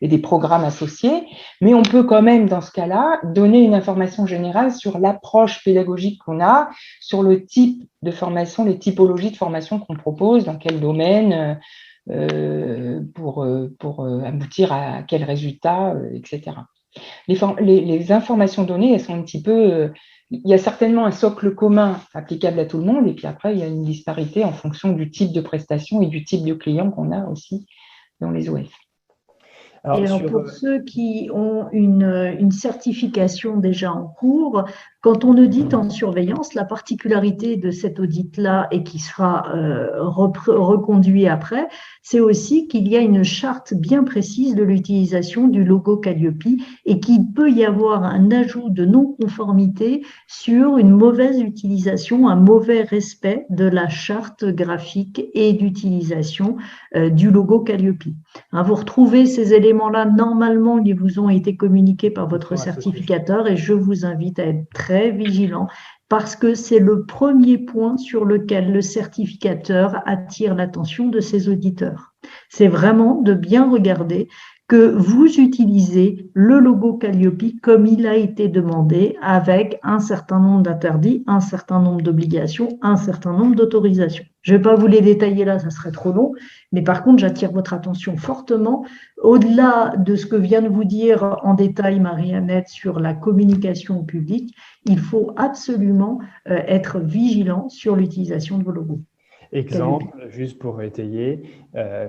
et des programmes associés, mais on peut quand même, dans ce cas-là, donner une information générale sur l'approche pédagogique qu'on a, sur le type de formation, les typologies de formation qu'on propose, dans quel domaine, pour aboutir à quel résultat, etc. Les informations données, elles sont un petit peu… il y a certainement un socle commun applicable à tout le monde, et puis après, il y a une disparité en fonction du type de prestation et du type de client qu'on a aussi dans les OF. Alors, pour ceux qui ont une certification déjà en cours, quand on audite en surveillance, la particularité de cet audit-là et qui sera reconduit après, c'est aussi qu'il y a une charte bien précise de l'utilisation du logo Calliope et qu'il peut y avoir un ajout de non-conformité sur une mauvaise utilisation, un mauvais respect de la charte graphique et d'utilisation du logo Calliope. Vous retrouvez ces éléments-là, normalement, ils vous ont été communiqués par votre certificateur et je vous invite à être très vigilant parce que c'est le premier point sur lequel le certificateur attire l'attention de ses auditeurs. C'est vraiment de bien regarder que vous utilisez le logo Calliope comme il a été demandé avec un certain nombre d'interdits, un certain nombre d'obligations, un certain nombre d'autorisations. Je ne vais pas vous les détailler là, ça serait trop long, mais par contre, j'attire votre attention fortement, au-delà de ce que vient de vous dire en détail Marie-Annette sur la communication au public, il faut absolument être vigilant sur l'utilisation de vos logos. Exemple, juste pour étayer,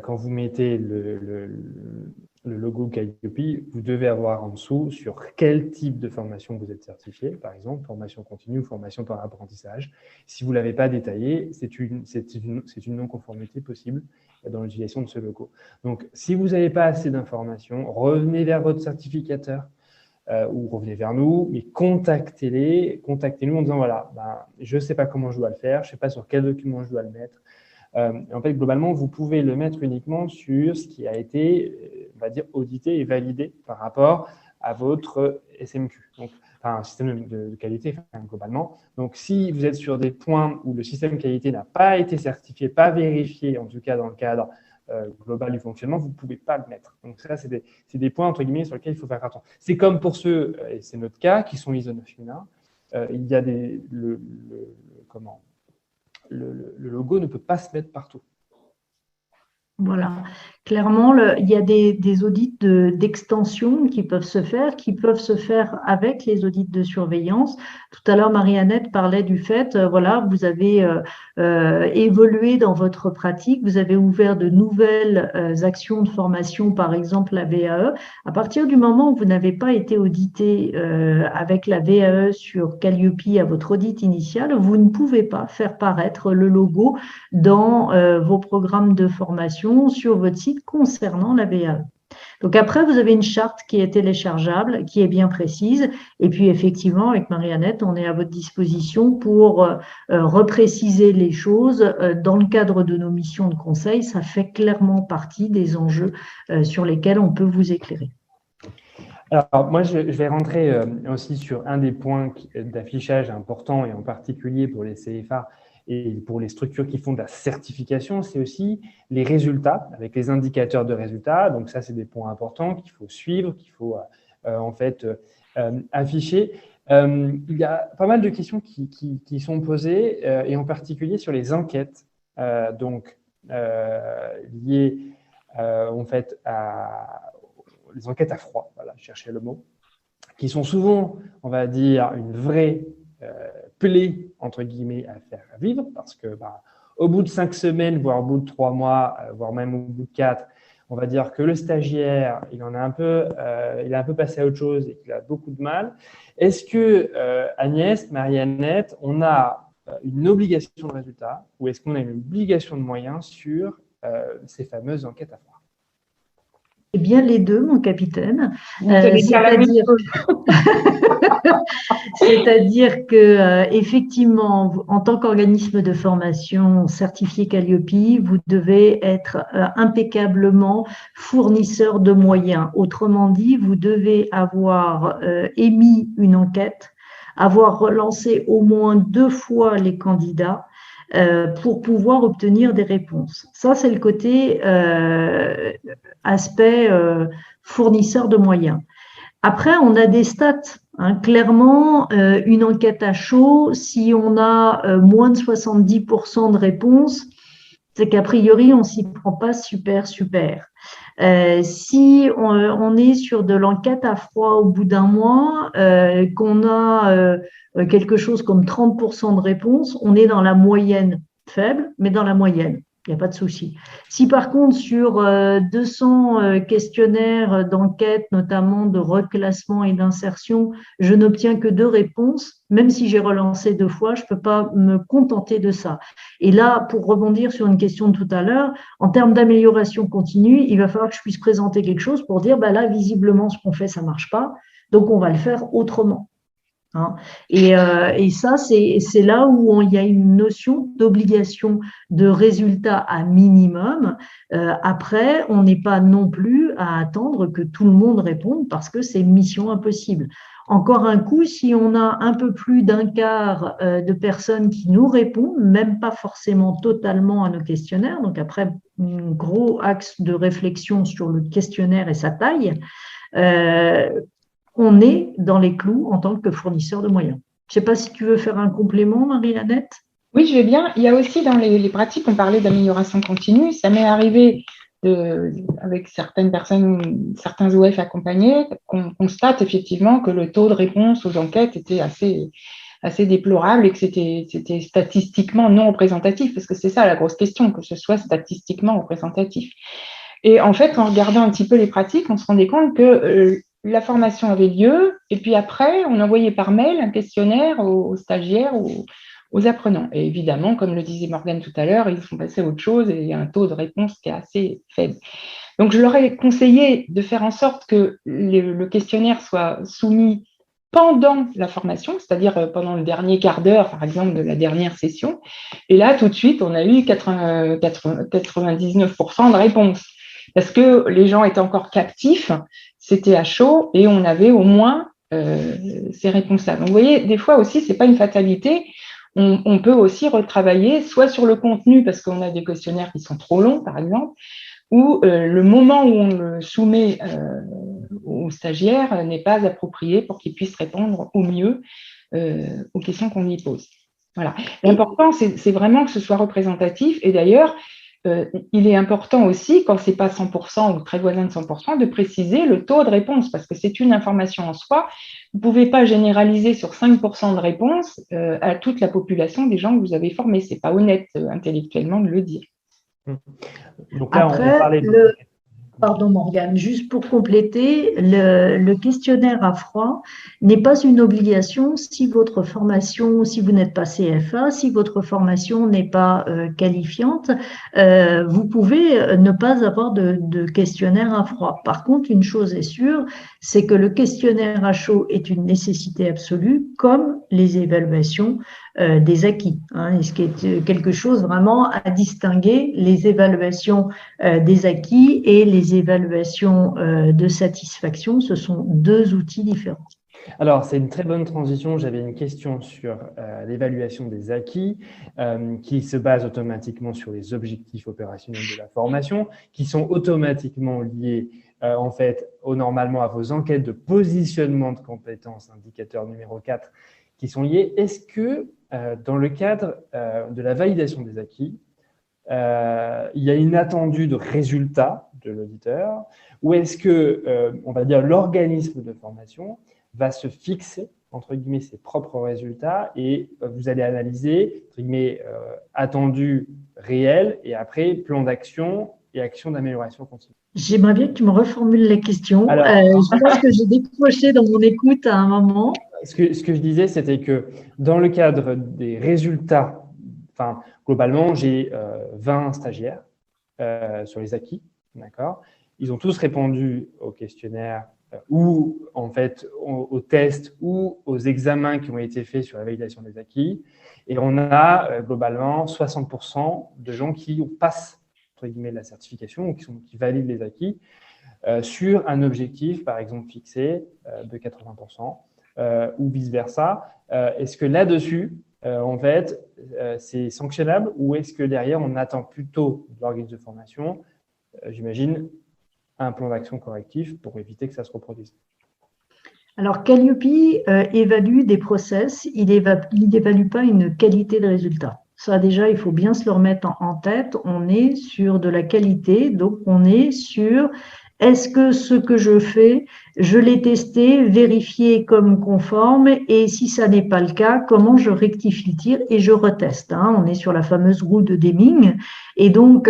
quand vous mettez le logo Calliope, vous devez avoir en dessous sur quel type de formation vous êtes certifié, par exemple, formation continue ou formation par apprentissage. Si vous ne l'avez pas détaillé, c'est une non-conformité possible dans l'utilisation de ce logo. Donc, si vous n'avez pas assez d'informations, revenez vers votre certificateur ou revenez vers nous, mais contactez-nous en disant voilà, je ne sais pas comment je dois le faire, je ne sais pas sur quel document je dois le mettre. En fait, globalement, vous pouvez le mettre uniquement sur ce qui a été, on va dire, audité et validé par rapport à votre SMQ, donc un système de qualité globalement. Donc, si vous êtes sur des points où le système qualité n'a pas été certifié, pas vérifié, en tout cas dans le cadre global du fonctionnement, vous ne pouvez pas le mettre. Donc, ça, c'est des points, entre guillemets, sur lesquels il faut faire attention. C'est comme pour ceux, et c'est notre cas, qui sont ISO 9001, il y a le logo ne peut pas se mettre partout. Voilà. Clairement, il y a des audits d'extension qui peuvent se faire avec les audits de surveillance. Tout à l'heure, Marie-Annette parlait du fait, voilà, vous avez évolué dans votre pratique, vous avez ouvert de nouvelles actions de formation, par exemple la VAE. À partir du moment où vous n'avez pas été audité avec la VAE sur Calliope à votre audit initial, vous ne pouvez pas faire paraître le logo dans vos programmes de formation sur votre site concernant la VAE. Donc après, vous avez une charte qui est téléchargeable, qui est bien précise. Et puis effectivement, avec Marie-Annette, on est à votre disposition pour repréciser les choses. Dans le cadre de nos missions de conseil, ça fait clairement partie des enjeux sur lesquels on peut vous éclairer. Alors, moi, je vais rentrer aussi sur un des points d'affichage importants, et en particulier pour les CFA et pour les structures qui font de la certification, c'est aussi les résultats, avec les indicateurs de résultats. Donc ça, c'est des points importants qu'il faut suivre, qu'il faut en fait afficher. Il y a pas mal de questions qui sont posées, et en particulier sur les enquêtes, liées en fait les enquêtes à froid, voilà, je cherchais le mot, qui sont souvent, on va dire, une vraie plaie, entre guillemets, à faire vivre, parce que au bout de 5 semaines, voire au bout de 3 mois, voire même au bout de 4, on va dire que le stagiaire, il a un peu passé à autre chose et qu'il a beaucoup de mal. Est-ce que, Agnès, Marie-Annette, on a une obligation de résultat, ou est-ce qu'on a une obligation de moyens sur ces fameuses enquêtes à froid? Eh bien, les deux, mon capitaine. C'est-à-dire que, effectivement, en tant qu'organisme de formation certifié Calliope, vous devez être impeccablement fournisseur de moyens. Autrement dit, vous devez avoir émis une enquête, avoir relancé au moins 2 fois les candidats pour pouvoir obtenir des réponses. Ça, c'est le côté aspect fournisseur de moyens. Après, on a des stats. Clairement, une enquête à chaud, si on a moins de 70% de réponses, c'est qu'a priori, on ne s'y prend pas super. Si on est sur de l'enquête à froid au bout d'un mois, qu'on a quelque chose comme 30% de réponses, on est dans la moyenne faible, mais dans la moyenne. Il n'y a pas de souci. Si par contre, sur 200 questionnaires d'enquête, notamment de reclassement et d'insertion, je n'obtiens que 2 réponses, même si j'ai relancé 2 fois, je ne peux pas me contenter de ça. Et là, pour rebondir sur une question de tout à l'heure, en termes d'amélioration continue, il va falloir que je puisse présenter quelque chose pour dire, là, visiblement, ce qu'on fait, ça ne marche pas, donc on va le faire autrement. Et ça, c'est là où il y a une notion d'obligation de résultat à minimum. Après, on n'est pas non plus à attendre que tout le monde réponde parce que c'est mission impossible. Encore un coup, si on a un peu plus d'un quart de personnes qui nous répondent, même pas forcément totalement à nos questionnaires, donc après, un gros axe de réflexion sur le questionnaire et sa taille, on est dans les clous en tant que fournisseur de moyens. Je ne sais pas si tu veux faire un complément, Marie-Annette. Oui, je vais bien. Il y a aussi dans les pratiques, on parlait d'amélioration continue. Ça m'est arrivé avec certaines personnes, certains OF accompagnés, qu'on constate effectivement que le taux de réponse aux enquêtes était assez déplorable et que c'était statistiquement non représentatif, parce que c'est ça la grosse question, que ce soit statistiquement représentatif. Et en fait, en regardant un petit peu les pratiques, on se rendait compte que la formation avait lieu, et puis après, on envoyait par mail un questionnaire aux stagiaires, aux apprenants. Et évidemment, comme le disait Morgane tout à l'heure, ils sont passés à autre chose et il y a un taux de réponse qui est assez faible. Donc, je leur ai conseillé de faire en sorte que le questionnaire soit soumis pendant la formation, c'est-à-dire pendant le dernier quart d'heure, par exemple, de la dernière session. Et là, tout de suite, on a eu 99% de réponses. Parce que les gens étaient encore captifs, c'était à chaud et on avait au moins ces réponses-là. Donc, vous voyez, des fois aussi, ce n'est pas une fatalité. On peut aussi retravailler soit sur le contenu, parce qu'on a des questionnaires qui sont trop longs, par exemple, ou le moment où on le soumet aux stagiaires n'est pas approprié pour qu'ils puissent répondre au mieux aux questions qu'on lui pose. Voilà. L'important, c'est vraiment que ce soit représentatif. Et d'ailleurs, il est important aussi, quand ce n'est pas 100% ou très voisin de 100%, de préciser le taux de réponse, parce que c'est une information en soi. Vous ne pouvez pas généraliser sur 5% de réponse à toute la population des gens que vous avez formés. Ce n'est pas honnête intellectuellement de le dire. Donc là, Après, on parlait Pardon Morgane, juste pour compléter, le questionnaire à froid n'est pas une obligation si votre formation, si vous n'êtes pas CFA, si votre formation n'est pas qualifiante, vous pouvez ne pas avoir de questionnaire à froid. Par contre, une chose est sûre, c'est que le questionnaire à chaud est une nécessité absolue, comme les évaluations des acquis, hein, et ce qui est quelque chose vraiment à distinguer, les évaluations des acquis et les évaluations de satisfaction, ce sont deux outils différents. Alors, c'est une très bonne transition. J'avais une question sur l'évaluation des acquis qui se base automatiquement sur les objectifs opérationnels de la formation, qui sont automatiquement liés en fait normalement à vos enquêtes de positionnement de compétences, indicateur numéro 4, qui sont liés. Est-ce que dans le cadre de la validation des acquis, il y a une attendue de résultat de l'auditeur, ou est-ce que, on va dire, l'organisme de formation va se fixer, entre guillemets, ses propres résultats et vous allez analyser, entre guillemets, attendu réel et après plan d'action et action d'amélioration continue. J'aimerais bien que tu me reformules la question. Je pense que j'ai décroché dans mon écoute à un moment. Ce que je disais, c'était que dans le cadre des résultats, enfin, globalement, j'ai 20 stagiaires sur les acquis, d'accord. Ils ont tous répondu au questionnaire ou en fait aux tests ou aux examens qui ont été faits sur la validation des acquis. Et on a globalement 60% de gens qui passent entre guillemets la certification ou qui valident les acquis sur un objectif, par exemple, fixé de 80% ou vice-versa. Est-ce que là-dessus, en fait, c'est sanctionnable ou est-ce que derrière, on attend plutôt de l'organisme de formation, j'imagine, un plan d'action correctif pour éviter que ça se reproduise? Alors, Calliope évalue des process, il n'évalue pas une qualité de résultat. Ça, déjà, il faut bien se le remettre en tête. On est sur de la qualité, donc on est sur est-ce que ce que je fais, je l'ai testé, vérifié comme conforme, et si ça n'est pas le cas, comment je rectifie le tir et je reteste, hein. On est sur la fameuse roue de Deming. Et donc,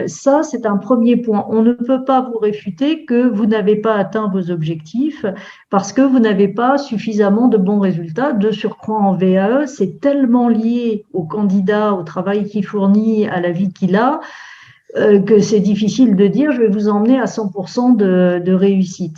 ça, c'est un premier point. On ne peut pas vous réfuter que vous n'avez pas atteint vos objectifs parce que vous n'avez pas suffisamment de bons résultats. De surcroît en VAE, c'est tellement lié au candidat, au travail qu'il fournit, à la vie qu'il a, que c'est difficile de dire je vais vous emmener à 100% de réussite.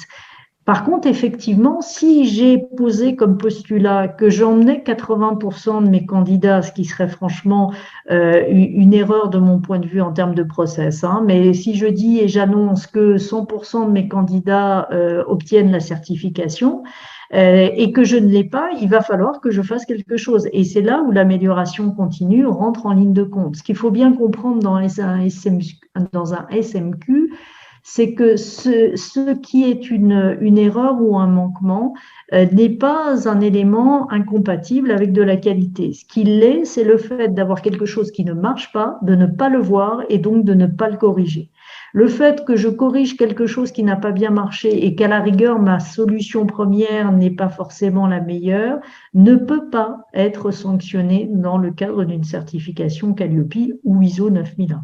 Par contre, effectivement, si j'ai posé comme postulat que j'emmenais 80% de mes candidats, ce qui serait franchement une erreur de mon point de vue en termes de process, hein, mais si je dis et j'annonce que 100% de mes candidats obtiennent la certification, et que je ne l'ai pas, il va falloir que je fasse quelque chose. Et c'est là où l'amélioration continue rentre en ligne de compte. Ce qu'il faut bien comprendre dans un SMQ, c'est que ce qui est une erreur ou un manquement n'est pas un élément incompatible avec de la qualité. Ce qu'il est, c'est le fait d'avoir quelque chose qui ne marche pas, de ne pas le voir et donc de ne pas le corriger. Le fait que je corrige quelque chose qui n'a pas bien marché et qu'à la rigueur, ma solution première n'est pas forcément la meilleure, ne peut pas être sanctionné dans le cadre d'une certification Calliope ou ISO 9001.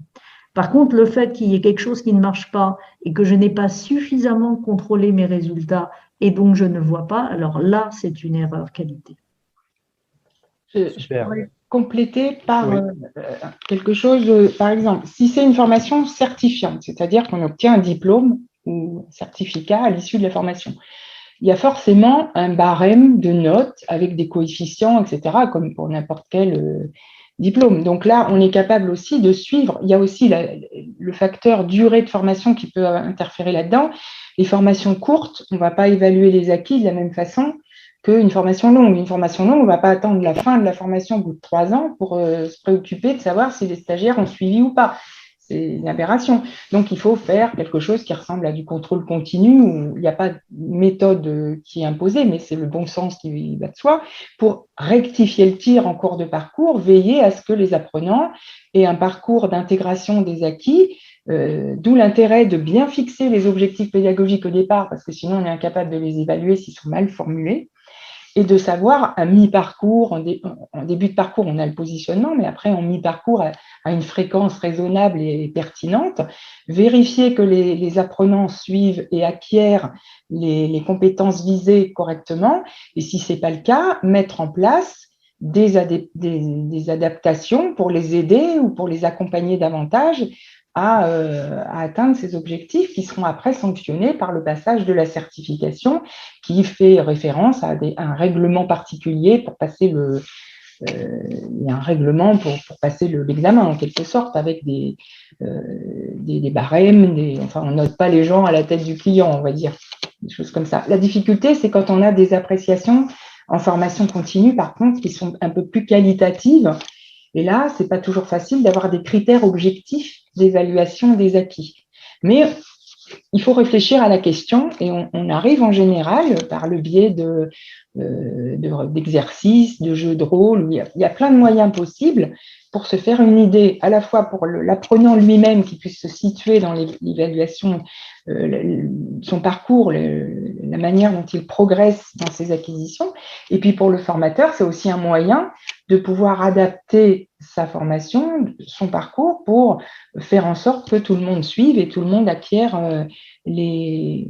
Par contre, le fait qu'il y ait quelque chose qui ne marche pas et que je n'ai pas suffisamment contrôlé mes résultats et donc je ne vois pas, alors là, c'est une erreur qualité. Je pourrais compléter par quelque chose, par exemple, si c'est une formation certifiante, c'est-à-dire qu'on obtient un diplôme ou un certificat à l'issue de la formation, il y a forcément un barème de notes avec des coefficients, etc., comme pour n'importe quel diplôme. Donc là, on est capable aussi de suivre. Il y a aussi le facteur durée de formation qui peut interférer là-dedans. Les formations courtes, on ne va pas évaluer les acquis de la même façon qu'une formation longue. Une formation longue, on ne va pas attendre la fin de la formation au bout de 3 ans pour se préoccuper de savoir si les stagiaires ont suivi ou pas. une aberration. Donc, il faut faire quelque chose qui ressemble à du contrôle continu, où il n'y a pas de méthode qui est imposée, mais c'est le bon sens qui va de soi, pour rectifier le tir en cours de parcours, veiller à ce que les apprenants aient un parcours d'intégration des acquis, d'où l'intérêt de bien fixer les objectifs pédagogiques au départ, parce que sinon on est incapable de les évaluer s'ils sont mal formulés, et de savoir à mi-parcours, en début de parcours, on a le positionnement, mais après en mi-parcours, à une fréquence raisonnable et pertinente, vérifier que les apprenants suivent et acquièrent les compétences visées correctement, et si ce n'est pas le cas, mettre en place des adaptations pour les aider ou pour les accompagner davantage à atteindre ces objectifs qui seront après sanctionnés par le passage de la certification qui fait référence à un règlement particulier pour passer il y a un règlement pour passer l'examen en quelque sorte avec des barèmes, enfin on note pas les gens à la tête du client, on va dire, des choses comme ça. La difficulté, c'est quand on a des appréciations en formation continue, par contre, qui sont un peu plus qualitatives. Et là, c'est pas toujours facile d'avoir des critères objectifs d'évaluation des acquis. Mais il faut réfléchir à la question et on arrive en général par le biais d'exercices, de jeux de rôle. Il y a plein de moyens possibles pour se faire une idée, à la fois pour l'apprenant lui-même qui puisse se situer dans l'évaluation, son parcours, la manière dont il progresse dans ses acquisitions. Et puis pour le formateur, c'est aussi un moyen de pouvoir adapter sa formation, son parcours pour faire en sorte que tout le monde suive et tout le monde acquiert les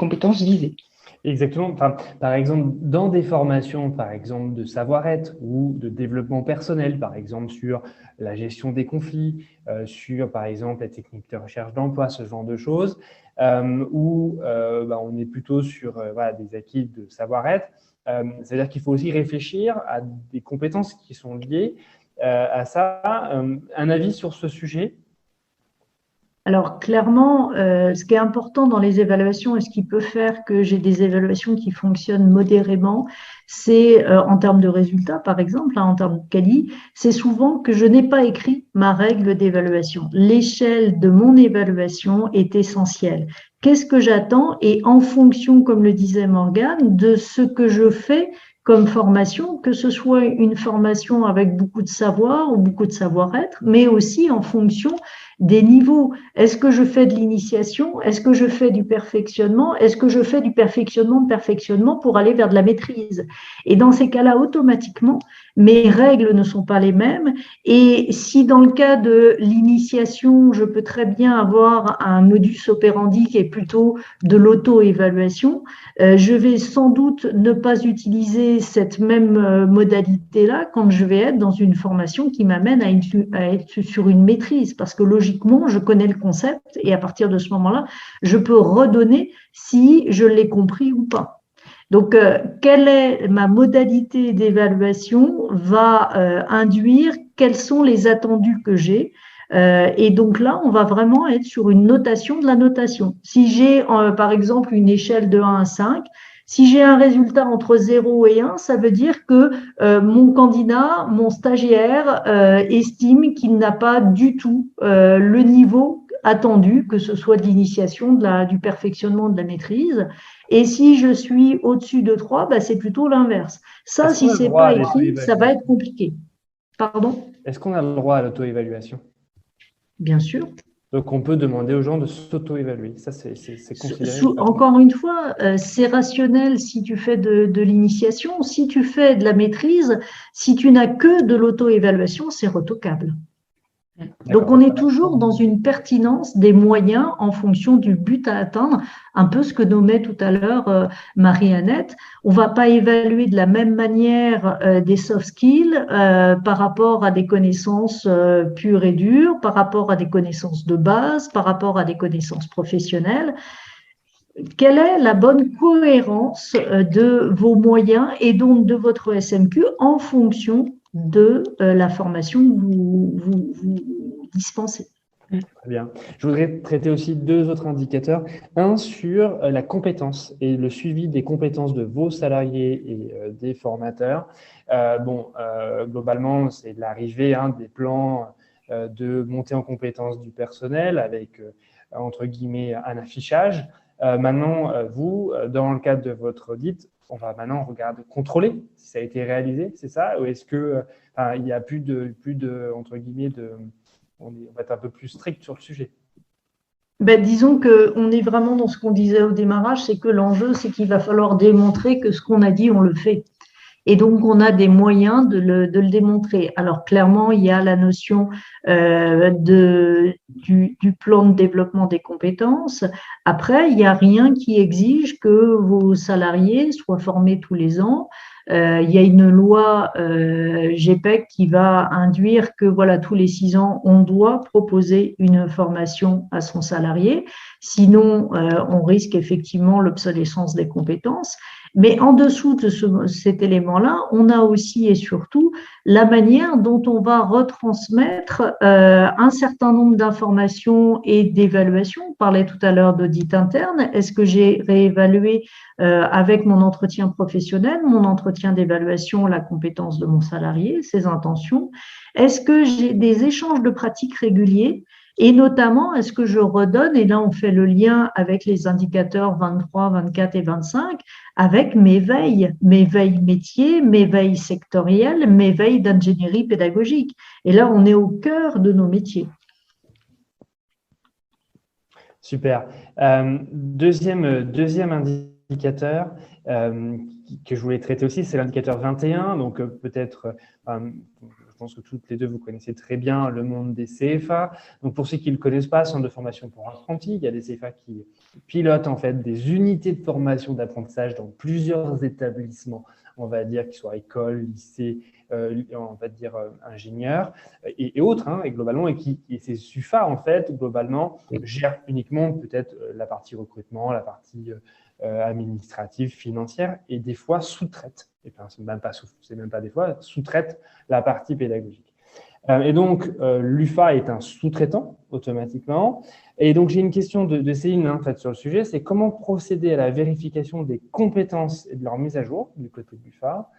compétences visées. Exactement. Enfin, par exemple, dans des formations, par exemple, de savoir-être ou de développement personnel, par exemple, sur la gestion des conflits, sur, par exemple, la technique de recherche d'emploi, ce genre de choses, où on est plutôt sur des acquis de savoir-être. C'est-à-dire qu'il faut aussi réfléchir à des compétences qui sont liées à ça. Un avis sur ce sujet? Alors clairement, ce qui est important dans les évaluations et ce qui peut faire que j'ai des évaluations qui fonctionnent modérément, c'est en termes de résultats, par exemple, en termes de quali, c'est souvent que je n'ai pas écrit ma règle d'évaluation. L'échelle de mon évaluation est essentielle. Qu'est-ce que j'attends? Et en fonction, comme le disait Morgane, de ce que je fais comme formation, que ce soit une formation avec beaucoup de savoir ou beaucoup de savoir-être, mais aussi en fonction des niveaux. Est-ce que je fais de l'initiation? Est-ce que je fais du perfectionnement? Est-ce que je fais du perfectionnement pour aller vers de la maîtrise? Et dans ces cas-là, automatiquement, mes règles ne sont pas les mêmes. Et si dans le cas de l'initiation, je peux très bien avoir un modus operandi qui est plutôt de l'auto-évaluation, je vais sans doute ne pas utiliser cette même modalité-là quand je vais être dans une formation qui m'amène à être sur une maîtrise, parce que logiquement, je connais le concept et à partir de ce moment-là, je peux redonner si je l'ai compris ou pas. Donc, quelle est ma modalité d'évaluation va induire quels sont les attendus que j'ai. Et donc là, on va vraiment être sur une notation de la notation. Si j'ai, par exemple, une échelle de 1 à 5, si j'ai un résultat entre 0 et 1, ça veut dire que mon candidat, mon stagiaire, estime qu'il n'a pas du tout le niveau attendu, que ce soit de l'initiation, du perfectionnement, de la maîtrise. Et si je suis au-dessus de 3, c'est plutôt l'inverse. Ça, si ce n'est pas écrit, ça va être compliqué. Pardon ? Est-ce qu'on a le droit à l'auto-évaluation ? Bien sûr. Donc, on peut demander aux gens de s'auto-évaluer. Ça, c'est considéré. Encore une fois, c'est rationnel si tu fais de l'initiation. Si tu fais de la maîtrise, si tu n'as que de l'auto-évaluation, c'est retoquable. Donc, on est toujours dans une pertinence des moyens en fonction du but à atteindre, un peu ce que nommait tout à l'heure Marie-Annette. On ne va pas évaluer de la même manière des soft skills par rapport à des connaissances pures et dures, par rapport à des connaissances de base, par rapport à des connaissances professionnelles. Quelle est la bonne cohérence de vos moyens et donc de votre SMQ en fonction de la formation que vous dispensez? Très bien. Je voudrais traiter aussi 2 autres indicateurs. Un sur la compétence et le suivi des compétences de vos salariés et des formateurs. Globalement, c'est l'arrivée des plans de montée en compétence du personnel avec, entre guillemets, un affichage. Maintenant, vous, dans le cadre de votre audit, on va maintenant contrôler si ça a été réalisé, c'est ça? Ou est-ce qu'il n'y a plus de, entre guillemets, on va être un peu plus strict sur le sujet? Ben, disons qu'on est vraiment dans ce qu'on disait au démarrage, c'est que l'enjeu, c'est qu'il va falloir démontrer que ce qu'on a dit, on le fait. Et donc, on a des moyens de le démontrer. Alors, clairement, il y a la notion du plan de développement des compétences. Après, il n'y a rien qui exige que vos salariés soient formés tous les ans. Il y a une loi GPEC qui va induire que voilà, tous les 6 ans, on doit proposer une formation à son salarié. Sinon, on risque effectivement l'obsolescence des compétences. Mais en dessous de cet élément-là, on a aussi et surtout la manière dont on va retransmettre un certain nombre d'informations et d'évaluations. On parlait tout à l'heure d'audit interne. Est-ce que j'ai réévalué avec mon entretien professionnel, mon entretien d'évaluation, la compétence de mon salarié, ses intentions? Est-ce que j'ai des échanges de pratiques réguliers? Et notamment, est-ce que je redonne, et là on fait le lien avec les indicateurs 23, 24 et 25, avec mes veilles métiers, mes veilles sectorielles, mes veilles d'ingénierie pédagogique. Et là, on est au cœur de nos métiers. Super. Deuxième indicateur que je voulais traiter aussi, c'est l'indicateur 21. Donc peut-être, je pense que toutes les deux, vous connaissez très bien le monde des CFA. Donc pour ceux qui ne le connaissent pas, Centre de formation pour apprentis, il y a des CFA qui pilotent en fait des unités de formation d'apprentissage dans plusieurs établissements, on va dire, qu'ils soient écoles, lycées, on va dire ingénieurs et autres, hein, et globalement, et ces SUFA, en fait, globalement, gèrent uniquement peut-être la partie recrutement, la partie administrative, financière, et des fois sous-traitent, et bien, c'est même pas des fois, sous-traitent la partie pédagogique. Et donc, l'UFA est un sous-traitant automatiquement. Et donc, j'ai une question de Céline en fait, sur le sujet, c'est comment procéder à la vérification des compétences et de leur mise à jour du côté de l'UFA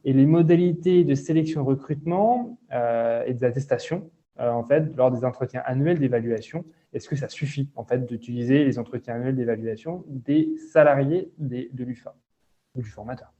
et les modalités de sélection-recrutement et d'attestation en fait, lors des entretiens annuels d'évaluation. Est-ce que ça suffit en fait, d'utiliser les entretiens annuels d'évaluation des salariés de l'UFA ou du formateur?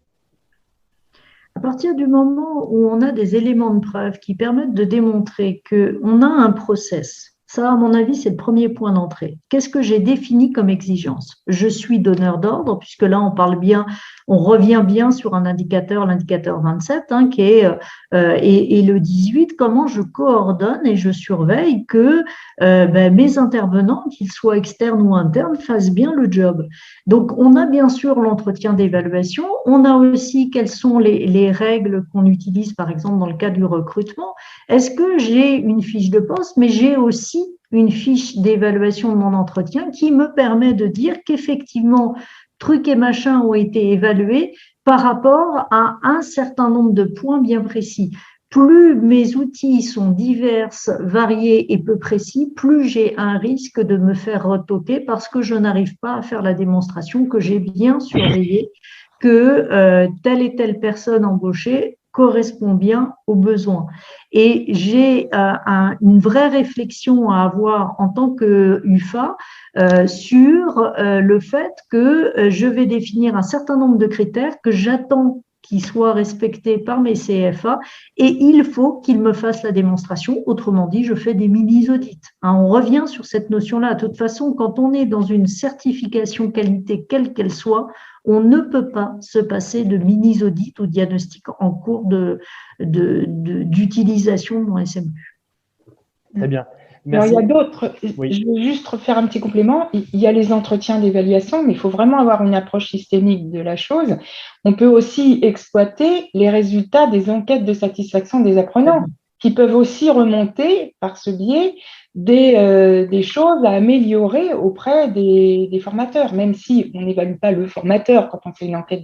À partir du moment où on a des éléments de preuve qui permettent de démontrer qu'on a un process, ça, à mon avis, c'est le premier point d'entrée. Qu'est-ce que j'ai défini comme exigence? Je suis donneur d'ordre, puisque là, on revient bien sur un indicateur, l'indicateur 27, hein, qui est, et le 18, comment je coordonne et je surveille que mes intervenants, qu'ils soient externes ou internes, fassent bien le job. Donc, on a bien sûr l'entretien d'évaluation, on a aussi quelles sont les règles qu'on utilise, par exemple, dans le cas du recrutement. Est-ce que j'ai une fiche de poste, mais j'ai aussi une fiche d'évaluation de mon entretien qui me permet de dire qu'effectivement, trucs et machins ont été évalués par rapport à un certain nombre de points bien précis. Plus mes outils sont divers, variés et peu précis, plus j'ai un risque de me faire retoquer parce que je n'arrive pas à faire la démonstration que j'ai bien surveillé que telle et telle personne embauchée correspond bien aux besoins. Et j'ai une vraie réflexion à avoir en tant que UFA sur le fait que je vais définir un certain nombre de critères que j'attends qui soient respectés par mes CFA et il faut qu'ils me fassent la démonstration. Autrement dit, je fais des mini-audits. On revient sur cette notion-là. De toute façon, quand on est dans une certification qualité, quelle qu'elle soit, on ne peut pas se passer de mini-audits ou diagnostics en cours d'utilisation de mon SMU. Très bien. Alors, il y a d'autres. Oui. Je veux juste refaire un petit complément. Il y a les entretiens d'évaluation, mais il faut vraiment avoir une approche systémique de la chose. On peut aussi exploiter les résultats des enquêtes de satisfaction des apprenants, qui peuvent aussi remonter par ce biais des choses à améliorer auprès des formateurs, même si on n'évalue pas le formateur quand on fait une enquête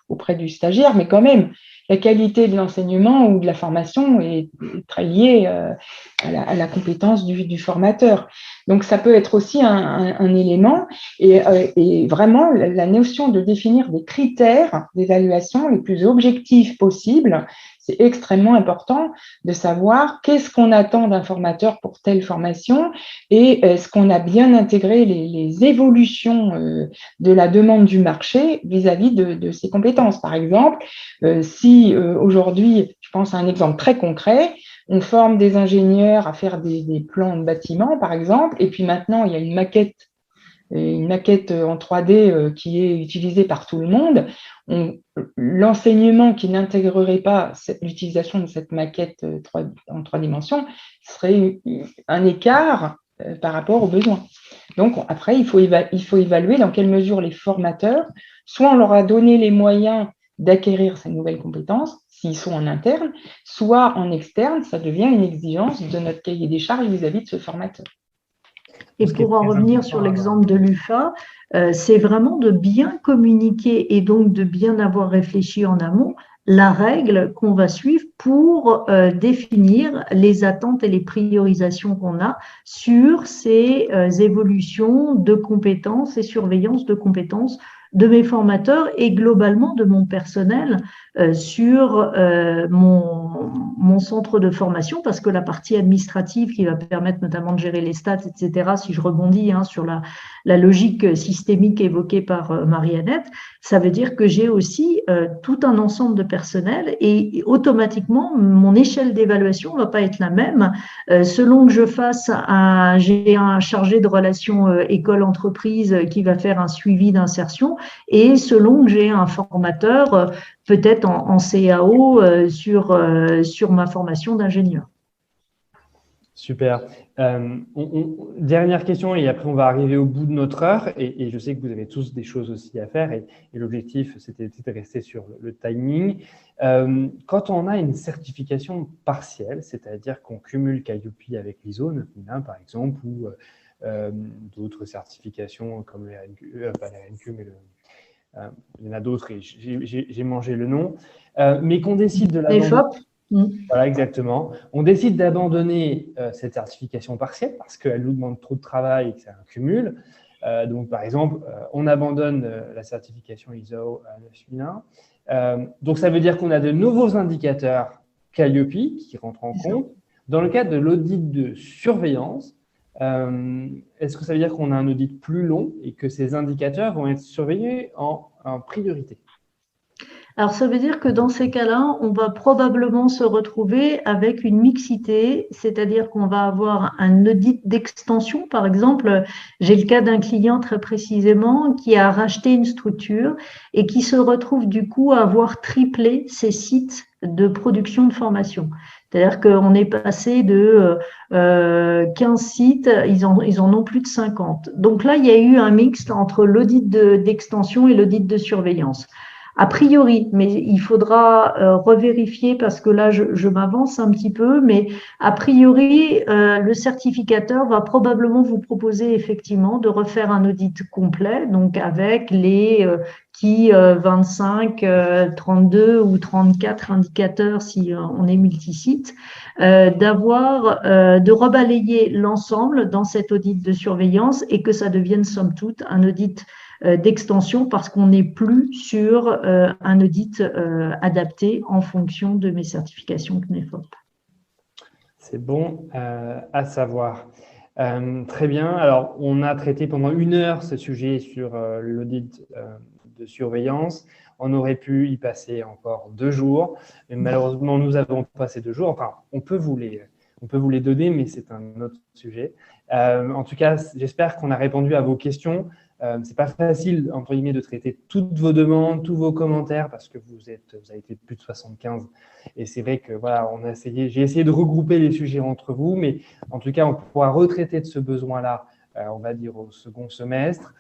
auprès du stagiaire, mais quand même, la qualité de l'enseignement ou de la formation est très liée à la compétence du formateur. Donc, ça peut être aussi un élément et vraiment la notion de définir des critères d'évaluation les plus objectifs possibles, c'est extrêmement important de savoir qu'est-ce qu'on attend d'un formateur pour telle formation et est-ce qu'on a bien intégré les évolutions de la demande du marché vis-à-vis de ses compétences. Par exemple, si aujourd'hui, je pense à un exemple très concret, on forme des ingénieurs à faire des plans de bâtiments, par exemple, et puis maintenant, il y a une maquette en 3D qui est utilisée par tout le monde. L'enseignement qui n'intégrerait pas l'utilisation de cette maquette en 3 dimensions serait un écart par rapport aux besoins. Donc, après, il faut évaluer dans quelle mesure les formateurs, soit on leur a donné les moyens d'acquérir ces nouvelles compétences, s'ils sont en interne, soit en externe, ça devient une exigence de notre cahier des charges vis-à-vis de ce formateur. Et pour en revenir sur l'exemple de l'UFA, c'est vraiment de bien communiquer et donc de bien avoir réfléchi en amont la règle qu'on va suivre pour définir les attentes et les priorisations qu'on a sur ces évolutions de compétences et surveillance de compétences de mes formateurs et globalement de mon personnel sur mon centre de formation, parce que la partie administrative qui va permettre notamment de gérer les stats, etc., si je rebondis sur la logique systémique évoquée par Marie-Annette, ça veut dire que j'ai aussi tout un ensemble de personnel et automatiquement, mon échelle d'évaluation ne va pas être la même selon que je fasse j'ai un chargé de relations école-entreprise qui va faire un suivi d'insertion et selon que j'ai un formateur peut-être en CAO sur ma formation d'ingénieur. Super. Dernière question et après on va arriver au bout de notre heure et je sais que vous avez tous des choses aussi à faire et l'objectif c'était de rester sur le timing. Quand on a une certification partielle, c'est-à-dire qu'on cumule Calliope avec l'ISO 9001 par exemple ou d'autres certifications comme les RNQ, pas les RNQ mais il y en a d'autres et j'ai mangé le nom, mais qu'on décide de l'abandonner. Voilà, exactement. On décide d'abandonner cette certification partielle parce qu'elle nous demande trop de travail et que c'est un cumul. Donc, par exemple, on abandonne la certification ISO 9001. Donc, ça veut dire qu'on a de nouveaux indicateurs Calliope qui rentrent en compte. Dans le cadre de l'audit de surveillance, est-ce que ça veut dire qu'on a un audit plus long et que ces indicateurs vont être surveillés en priorité ? Alors, ça veut dire que dans ces cas-là, on va probablement se retrouver avec une mixité, c'est-à-dire qu'on va avoir un audit d'extension. Par exemple, j'ai le cas d'un client très précisément qui a racheté une structure et qui se retrouve du coup à avoir triplé ses sites de production de formation. C'est-à-dire qu'on est passé de 15 sites, ils en ont plus de 50. Donc là, il y a eu un mixte entre l'audit d'extension et l'audit de surveillance. A priori, mais il faudra revérifier parce que là, je m'avance un petit peu, mais a priori, le certificateur va probablement vous proposer effectivement de refaire un audit complet, donc avec les 25, 32 ou 34 indicateurs si on est multisite, de rebalayer l'ensemble dans cet audit de surveillance et que ça devienne somme toute un audit d'extension parce qu'on n'est plus sur un audit adapté en fonction de mes certifications CNEFOP. C'est bon à savoir. Très bien. Alors, on a traité pendant 1 heure ce sujet sur l'audit de surveillance. On aurait pu y passer encore 2 jours. Mais malheureusement, nous avons passé 2 jours. Enfin, on peut vous les donner, mais c'est un autre sujet. En tout cas, j'espère qu'on a répondu à vos questions. C'est pas facile, entre guillemets, de traiter toutes vos demandes, tous vos commentaires, parce que vous avez été plus de 75. Et c'est vrai que voilà, j'ai essayé de regrouper les sujets entre vous, mais en tout cas, on pourra retraiter de ce besoin-là, on va dire, au second semestre.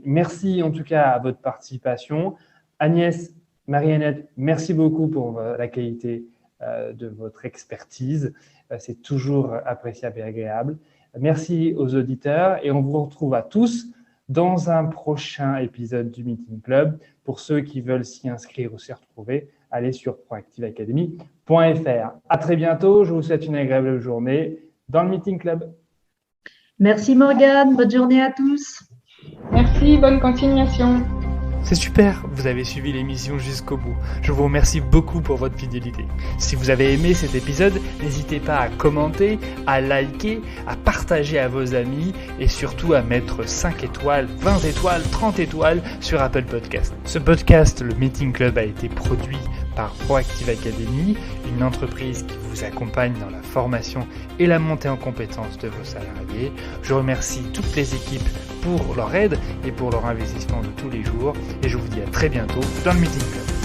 Merci en tout cas à votre participation. Agnès, Marie-Annette, merci beaucoup pour la qualité de votre expertise. C'est toujours appréciable et agréable. Merci aux auditeurs et on vous retrouve à tous dans un prochain épisode du Meeting Club. Pour ceux qui veulent s'y inscrire ou s'y retrouver, allez sur proactiveacademy.fr. À très bientôt. Je vous souhaite une agréable journée dans le Meeting Club. Merci Morgane. Bonne journée à tous. Merci. Bonne continuation. C'est super, vous avez suivi l'émission jusqu'au bout. Je vous remercie beaucoup pour votre fidélité. Si vous avez aimé cet épisode, n'hésitez pas à commenter, à liker, à partager à vos amis et surtout à mettre 5 étoiles, 20 étoiles, 30 étoiles sur Apple Podcast. Ce podcast, le Meeting Club, a été produit par Proactive Academy, une entreprise qui vous accompagne dans la formation et la montée en compétences de vos salariés. Je remercie toutes les équipes pour leur aide et pour leur investissement de tous les jours et je vous dis à très bientôt dans le Meeting Club.